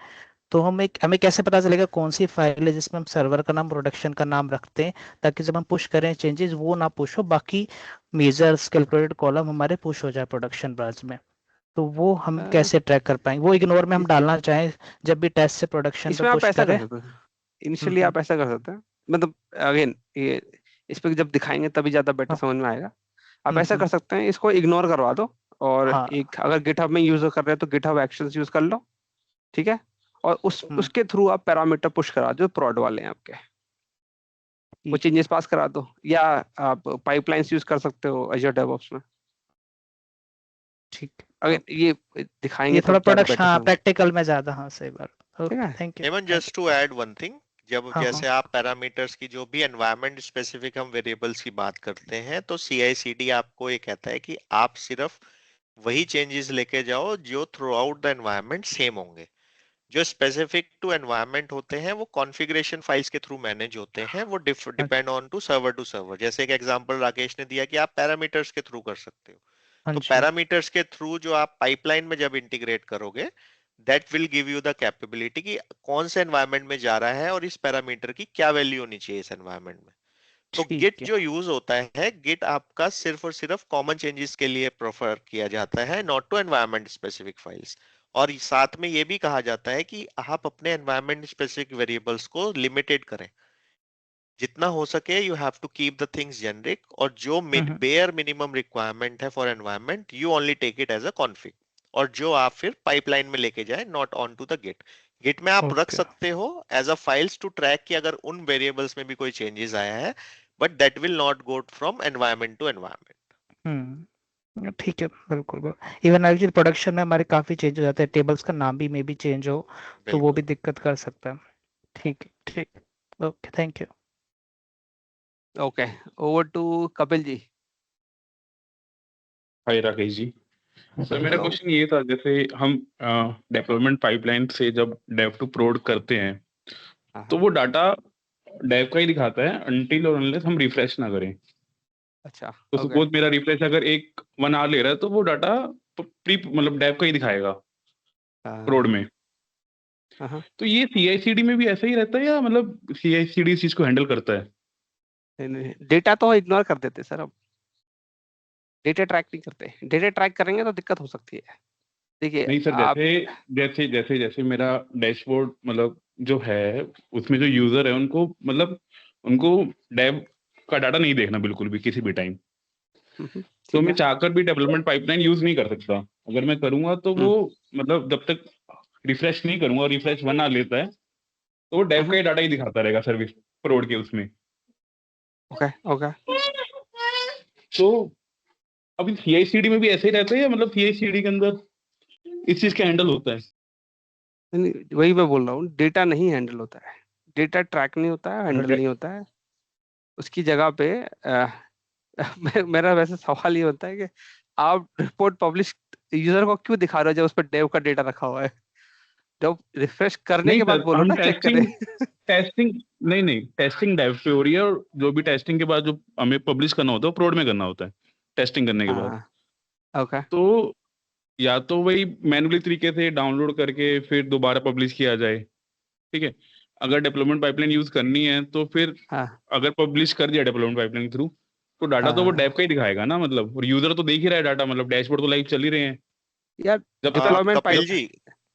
तो हमें कैसे पता चलेगा कौन सी फाइल है जिसमें हम सर्वर का नाम प्रोडक्शन का नाम रखते हैं, ताकि जब हम पुश करें चेंजेस वो ना पुश हो, बाकी मेजर्स कैलकुलेटेड कॉलम हमारे पुश हो जाए प्रोडक्शन ब्रांच में। तो वो हम अ, कैसे ट्रैक कर पाएंगे, वो इग्नोर में हम इस डालना चाहें जब भी टेस्ट से प्रोडक्शन पे इसमें आप पुश ऐसा कर करें। सकते हैं, इनिशियली आप ऐसा कर सकते हैं, मतलब अगेन ये इस पे जब दिखाएंगे तभी ज्यादा बेटर हाँ। समझ में आएगा। आप ऐसा कर सकते हैं, इसको इग्नोर करवा दो, और हाँ। एक अगर गिटहब में यूज कर रहे हैं तो गिटहब एक्शंस यूज कर लो, ठीक है। और हम्म, उसके थ्रू आप पैरामीटर पुश करा दो प्रोड वाले हैं आपके, वो ठीक है। चेंजेस पास करा दो, या आप पाइपलाइंस यूज कर सकते हो एज़्योर डेवऑप्स में। ठीक है। अगर ओके। ये ये दिखाएंगे थोड़ा तब ज्यादा प्रोडक्शन, बेटर हाँ, समझ। प्रैक्टिकल में ज्यादा, हाँ सही बात। ठीक ओके, है। Thank you. Heman, thank just to add one thing, जब हाँ हाँ। जैसे आप पैरामीटर्स की जो भी एनवायरनमेंट स्पेसिफिक हम वेरिएबल्स की बात करते हैं, तो CI/CD आपको ये कहता है कि आप सिर्फ वही चेंजेस लेके जाओ जो through out the environment same होंगे। जो स्पेसिफिक टू एनवायरनमेंट होते हैं वो कॉन्फ़िगरेशन फाइल्स के थ्रू मैनेज होते हैं, वो हाँ डिपेंड ऑन टू सर्वर। जैसे एक एग्जांपल राकेश ने दिया कि आप पैरामीटर्स के थ्रू कर सकते हो, हाँ तो जी। पैरामीटर्स के थ्रू जो आप पाइपलाइन में जब इंटीग्रेट करोगे, that will give you the capability कि कौन से एनवायरनमेंट में जा रहा है और इस पैरामीटर की क्या वैल्यू होनी चाहिए इस एनवायरनमेंट में। तो गिट ठीक है। जो यूज होता है, गिट आपका सिर्फ और सिर्फ कॉमन चेंजेस के लिए प्रेफर किया जाता है, not to environment specific files. और साथ में ये भी कहा जाता है कि आप अपने एनवायरनमेंट स्पेसिफिक वेरिएबल्स को लिमिटेड करें, जितना हो सके you have to keep the things generic, और जो हम्म। बेयर मिनिमम रिक्वायरमेंट है for environment you only take it as a config, और जो आप फिर पाइपलाइन में लेके जाए, not on to the git. Git में आप रख ओके। सकते हो as a files to track कि अगर उन वेरिएबल्स में भी कोई चेंजेस आया है, but that will not go from environment to environment. ठीक है, बिल्कुल। इवन एक्चुअली प्रोडक्शन में हमारे काफ़ी चेंज हो जाते हैं, टेबल्स का नाम भी मे भी चेंज हो, तो वो भी बिल्कुल। दिक्कत कर सकता है। ठीक है, ठीक। Okay, thank you. Okay, over to Kapil ji. Hi Rakesh ji. Sir मेरा हेलो। क्वेश्चन ये था, जैसे हम डेवलपमेंट पाइपलाइन से जब डेव टू प्रोड करते हैं हाँ तो हाँ। वो डाटा डेव का ही दिखाता है अनटिल और अनलेस हम रिफ्रेश ना करें। अच्छा। तो ओके। सपोज मेरा रिफ्रेश अगर 1 आवर ले रहा है तो वो डाटा प्री मतलब डेव का ही दिखाएगा प्रोड हाँ में। हाँ। तो ये CI/CD में भी ऐसा ही रहता है, या मतलब CI/CD इस चीज को हैंडल करता है? डेटा तो इग्नोर कर देते सर, अब डेटा ट्रैक नहीं करते। डेटा ट्रैक करेंगे तो दिक्कत हो सकती है। देखिए नहीं सर, आप। जैसे जैसे जैसे जैसे मेरा डैशबोर्ड मतलब जो है उसमें जो यूजर है उनको मतलब उनको डेव का डाटा नहीं देखना बिल्कुल भी किसी भी टाइम। तो ठीक मैं है। चाहकर भी डेवलपमेंट पाइपलाइन यूज नहीं कर सकता। अगर मैं करूंगा तो वो हम्म मतलब जब तक रिफ्रेश नहीं करूंगा, रिफ्रेश बना लेता है तो वो डेव का हम्म। ही डाटा ही दिखाता रहेगा सर्विस प्रोड के उसमें। Okay okay. तो अभी CI/CD में भी ऐसे ही रहता है, या मतलब CI/CD के अंदर इस चीज का हैंडल होता है? नहीं, वही मैं बोल रहा हूँ, डेटा नहीं हैंडल होता है, डेटा ट्रैक नहीं होता है, हैंडल नहीं होता है। उसकी जगह पे मेरा वैसे सवाल ये होता है कि आप रिपोर्ट पब्लिश यूजर को क्यों दिखा रहे हो जब उस पर डेव का डेटा रखा हुआ है? जब रिफ्रेश करने नहीं के बाद सर, बोलो हम ना चेक करें। टेस्टिंग टेस्टिंग नहीं नहीं, टेस्टिंग डेव पे हो रही है, और जो भी टेस्टिंग के बाद जो हमें पब्लिश करना होता है वो प्रोड में करना होता है टेस्टिंग करने के बाद। हाँ। ओके। तो या तो वही मैन्युअली तरीके से डाउनलोड करके फिर दोबारा पब्लिश किया जाए, ठीक है। अगर डेवलपमेंट पाइपलाइन यूज करनी है तो फिर हाँ अगर पब्लिश कर दिया डेवलपमेंट पाइपलाइन के थ्रू तो डाटा तो वो डेव हाँ। का ही दिखाएगा ना, मतलब, और यूजर तो देख ही रहा है डाटा, मतलब डैशबोर्ड तो लाइव चल ही रहे हैं यार जब तक डिप्लॉयमेंट पाइप। कपिल जी,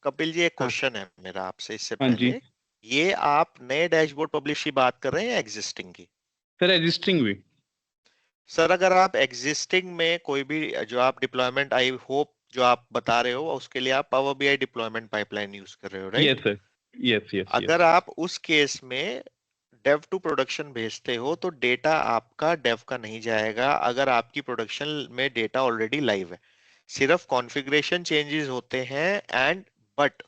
कपिल जी, एक हाँ। क्वेश्चन है मेरा आपसे इससे हाँ जी पहले। ये आप नए डैशबोर्ड पब्लिश की बात कर रहे हैं या एग्जिस्टिंग की? सर, एग्जिस्टिंग भी। सर अगर आप एग्जिस्टिंग में कोई भी जो आप डिप्लॉयमेंट, आई होप जो आप बता रहे हो उसके लिए आप power BI deployment pipeline use कर रहे हो, yes right? Sir, yes yes अगर यस। आप उस केस में डेव टू प्रोडक्शन भेजते हो तो डेटा आपका डेव का नहीं जाएगा अगर आपकी प्रोडक्शन में डेटा ऑलरेडी लाइव है। सिर्फ कॉन्फ़िगरेशन चेंजेस होते हैं एंड बट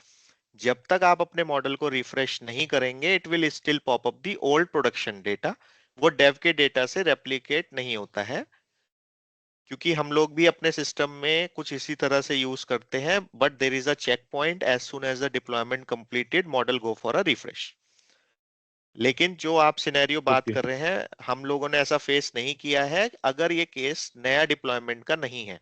जब तक आप अपने मॉडल को रिफ्रेश नहीं करेंगे it will still pop up the old production data. वो डेव के डेटा से रेप्लिकेट नहीं होता है, क्योंकि हम लोग भी अपने सिस्टम में कुछ इसी तरह से यूज करते हैं, but there is a check point as soon as the deployment completed model go for a refresh. लेकिन जो आप सिनेरियो बात ओके कर रहे हैं हम लोगों ने ऐसा फेस नहीं किया है, अगर ये केस नया डिप्लॉयमेंट का नहीं है।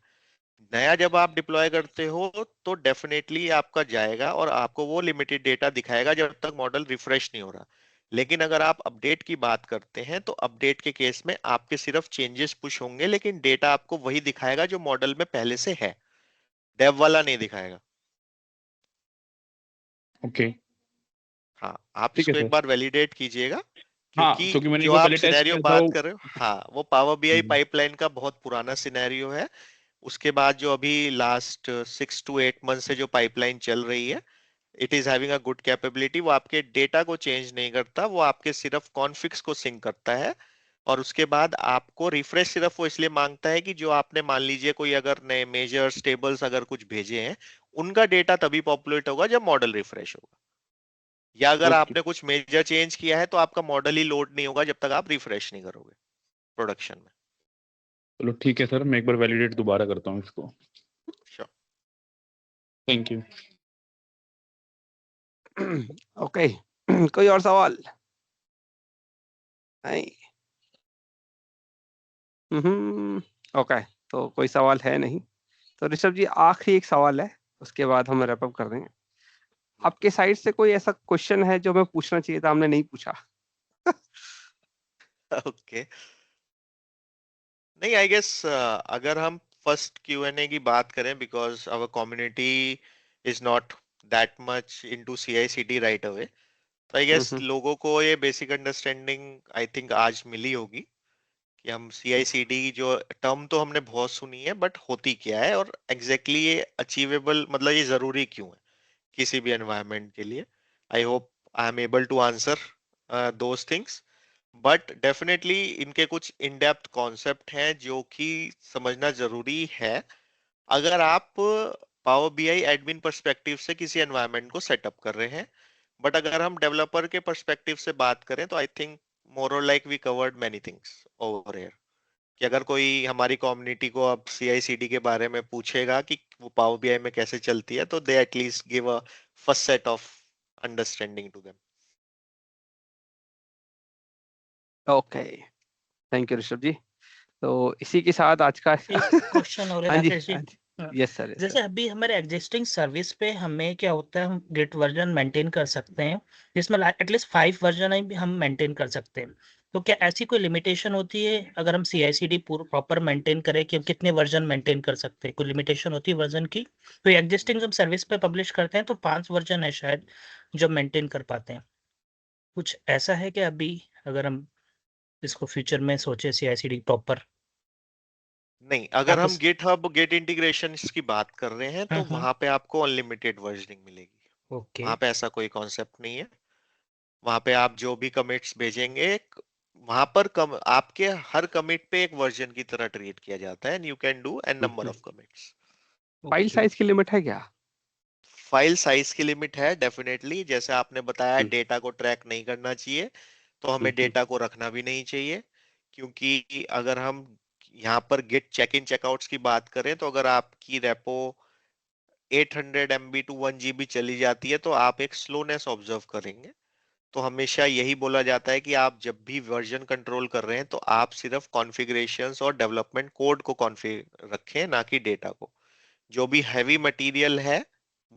नया जब आप डिप्लॉय करते हो तो डेफिनेटली आपका जाएगा और आपको वो लिमिटेड डेटा दिखाएगा जब तक मॉडल रिफ्रेश नहीं हो रहा। लेकिन अगर आप अपडेट की बात करते हैं तो अपडेट के केस में आपके सिर्फ चेंजेस पुश होंगे लेकिन डेटा आपको वही दिखाएगा जो मॉडल में पहले से है, डेव वाला नहीं दिखाएगा। ओके। हाँ, आप ठीक है इसको एक सर। बार वैलिडेट कीजिएगा, हाँ, क्योंकि क्योंकि मैंने एक जो बार आप पहले टेस्ट सिनेरियो किया था बात वो। कर रहे हो, हाँ वो पावर बीआई हम्म, पाइपलाइन का बहुत पुराना सिनेरियो है। उसके बाद जो अभी लास्ट 6 to 8 मंथ से जो पाइपलाइन चल रही है, it is having a good capability. वो आपके डेटा को चेंज नहीं करता, वो आपके सिर्फ कॉन्फ़िग्स को सिंक करता है। और उसके बाद आपको रिफ्रेश सिर्फ वो इसलिए मांगता है कि जो आपने मान लीजिए कोई अगर नए मेजर्स टेबल्स अगर कुछ भेजे हैं उनका डेटा तभी पॉपुलेट होगा जब मॉडल रिफ्रेश होगा। या अगर ओके। आपने कुछ मेजर चेंज किया है तो आपका मॉडल ही लोड नहीं होगा जब तक आप रिफ्रेश नहीं करोगे प्रोडक्शन में। चलो ठीक है सर, मैं एक बार वैलिडेट दोबारा करता हूँ इसको। श्योर। Thank you. ओके। कोई और सवाल? नहीं। ओके, तो कोई सवाल है नहीं। तो ऋषभ जी आखिरी एक सवाल है, उसके बाद हम रैप अप कर देंगे। आपके साइड से कोई ऐसा क्वेश्चन है जो मैं पूछना चाहिए था हमने नहीं पूछा? ओके। नहीं, आई गेस अगर हम फर्स्ट Q&A की बात करें, because our community is not that much into CI/CD right away, तो आई गेस हम्म, लोगों को ये बेसिक अंडरस्टैंडिंग आई थिंक आज मिली होगी कि हम CI/CD जो टर्म तो हमने बहुत सुनी है बट होती क्या है और एग्जैक्टली ये अचीवेबल, मतलब ये जरूरी क्यों है किसी भी एनवायरनमेंट के लिए। I hope I am able to answer those things, but definitely इनके कुछ इन डेप्थ कॉन्सेप्ट हैं जो कि समझना जरूरी है अगर आप पावर बीआई एडमिन पर्सपेक्टिव से किसी एनवायरनमेंट को सेटअप कर रहे हैं। बट अगर हम डेवलपर के पर्सपेक्टिव से बात करें तो आई थिंक मोर और like we covered many things over here. कि अगर कोई हमारी कम्युनिटी को अब CI/CD के बारे में पूछेगा कि वो पावर बीआई में कैसे चलती है तो they at least give a first set of understanding to them. Okay, thank you Rishabh ji. तो इसी के साथ आज का एक क्वेश्चन और है हाँ जी, राकेश जी। हाँ जी। हाँ, यस सर, यस जैसे सर। अभी हमारे एग्जिस्टिंग सर्विस पे हमें क्या होता है, हम गिट वर्जन मेंटेन कर सकते हैं जिसमें एटलीस्ट 5 वर्जन भी हम मेंटेन कर सकते हैं। तो क्या ऐसी कोई लिमिटेशन होती है अगर हम CI/CD पूरा प्रॉपर मेंटेन करें कि हम कितने वर्जन मेंटेन कर सकते हैं? कोई लिमिटेशन होती है वर्जन की? तो एग्जिस्टिंग जब सर्विस पे पब्लिश करते हैं तो 5 वर्जन है शायद जो मेंटेन कर पाते हैं। कुछ ऐसा है कि अभी अगर हम इसको फ्यूचर में सोचे CI/CD प्रॉपर नहीं, अगर हम राकेश? गिटहब गेट इंटीग्रेशन की बात कर रहे हैं हाँ तो हाँ, वहां पे आपको अनलिमिटेड वर्जनिंग मिलेगी। ओके वहां पे ऐसा कोई कॉन्सेप्ट नहीं है। वहां पे आप जो भी कमिट्स भेजेंगे वहां पर आपके हर कमिट पे एक वर्जन की तरह ट्रीट किया जाता है and you can do an number of commits. File okay size की लिमिट है क्या? फाइल साइज की लिमिट है डेफिनेटली, जैसे आपने बताया हम्म, डेटा को ट्रैक नहीं करना चाहिए तो हमें हम्म, डेटा को रखना भी नहीं चाहिए। क्योंकि अगर हम यहाँ पर गिट चेक इन चेकआउट्स की बात करें तो अगर आपकी रेपो 800 MB to 1 GB चली जाती है तो आप एक स्लोनेस ऑब्जर्व करेंगे। तो हमेशा यही बोला जाता है कि आप जब भी वर्जन कंट्रोल कर रहे हैं तो आप सिर्फ कॉन्फ़िगरेशंस और डेवलपमेंट कोड को कॉन्फ़िगर रखें, ना कि डेटा को। जो भी हैवी मटेरियल है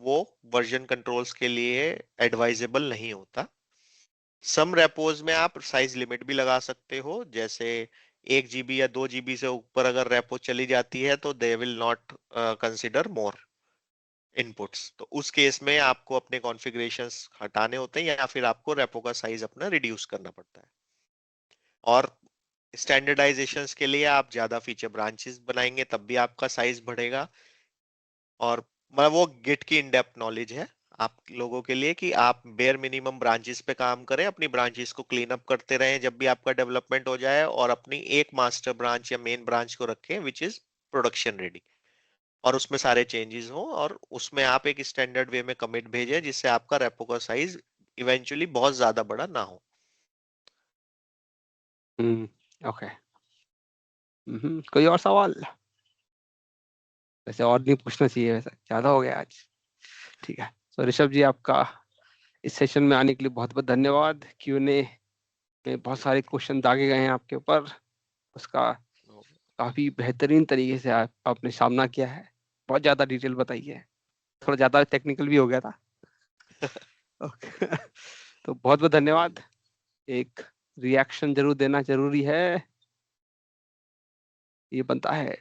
वो वर्जन कंट्रोल्स के लिए एडवाइजेबल नहीं होता। सम रेपोज में आप साइज लिमिट भी लगा सकते हो, जैसे 1 GB या 2 GB से ऊपर अगर रेपो चली जाती है तो they will not consider more inputs. तो उस केस में आपको अपने कॉन्फ़िगरेशंस हटाने होते हैं या फिर आपको रेपो का साइज अपना रिड्यूस करना पड़ता है। और स्टैंडर्डाइजेशंस के लिए आप ज्यादा फीचर ब्रांचेस बनाएंगे तब भी आपका साइज बढ़ेगा। और मतलब वो गिट की इन डेप्थ नॉलेज है आप लोगों के लिए कि आप बेयर मिनिमम ब्रांचेस पे काम करें, अपनी ब्रांचेस को क्लीन अप करते रहें जब भी आपका डेवलपमेंट हो जाए, और अपनी एक मास्टर ब्रांच या मेन ब्रांच को रखें विच इज प्रोडक्शन रेडी, और उसमें सारे चेंजेस हो, और उसमें आप एक स्टैंडर्ड वे में कमिट भेजें जिससे आपका रेपो का साइज इवेंचुअली बहुत ज्यादा बड़ा ना हो। ओके। कोई और सवाल? वैसे और नहीं पूछना चाहिए, वैसे ज्यादा हो गया आज। ठीक है, तो ऋषभ जी आपका इस सेशन में आने के लिए बहुत बहुत धन्यवाद। Q&A में बहुत सारे क्वेश्चन दागे गए हैं आपके ऊपर, उसका काफी बेहतरीन तरीके से आपने सामना किया है, बहुत ज्यादा डिटेल बताई है, थोड़ा ज्यादा टेक्निकल भी हो गया था। ओके, तो बहुत बहुत धन्यवाद। एक रिएक्शन जरूर देना जरूरी है, ये बनता है।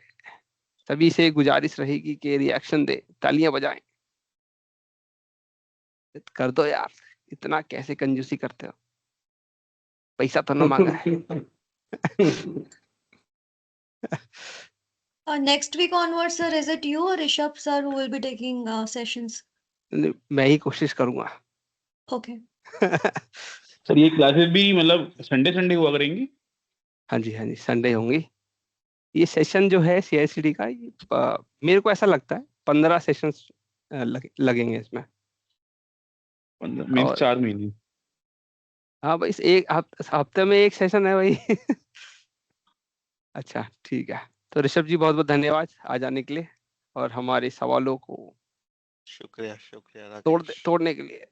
सभी से गुजारिश रहेगी कि रिएक्शन दे, तालियां बजाएं। कर दो यार, इतना कैसे कंजूसी करते हो, पैसा तो ना मांगा है। Next week onwards, sir, is it you or Rishabh sir who will be taking sessions? मैं ही कोशिश करूंगा। Okay. सर ये क्लासेस भी मतलब संडे संडे हुआ करेंगी? हाँ जी संडे होंगी। ये सेशन जो है CI/CD का, मेरे को ऐसा लगता है 15 सेशंस लगेंगे इसमें। मीन्स और 4 महीने। हाँ भाई, एक हफ्ते में एक सेशन है भाई। अच्छा ठीक है, तो ऋषभ जी बहुत बहुत धन्यवाद आ जाने के लिए और हमारे सवालों को शुक्रिया राकेश। तोड़ने के लिए।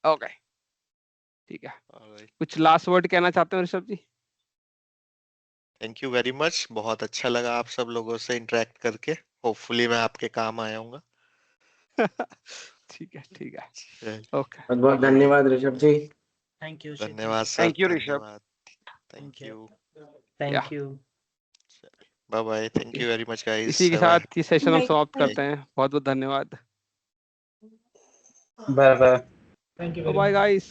ओके ठीक है, Alright. कुछ लास्ट वर्ड कहना चाहते हैं Rishabh ji? Thank you very much, बहुत अच्छा लगा आप सब लोगों से इंटरेक्ट करके, होपफुली मैं आपके काम आया हूँगा। ठीक है चलिए, ओके, बहुत बहुत धन्यवाद ऋषभ जी। थैंक यू धन्यवाद सर, थैंक यू ऋषभ। धन्यवाद, thank you, thank you. Bye bye, thank you very much guys, इसी के बाय बाय। साथ ये सेशन हम Bye. समाप्त Bye. करते हैं। बहुत बहुत धन्यवाद। Bye bye. Thank you bye guys.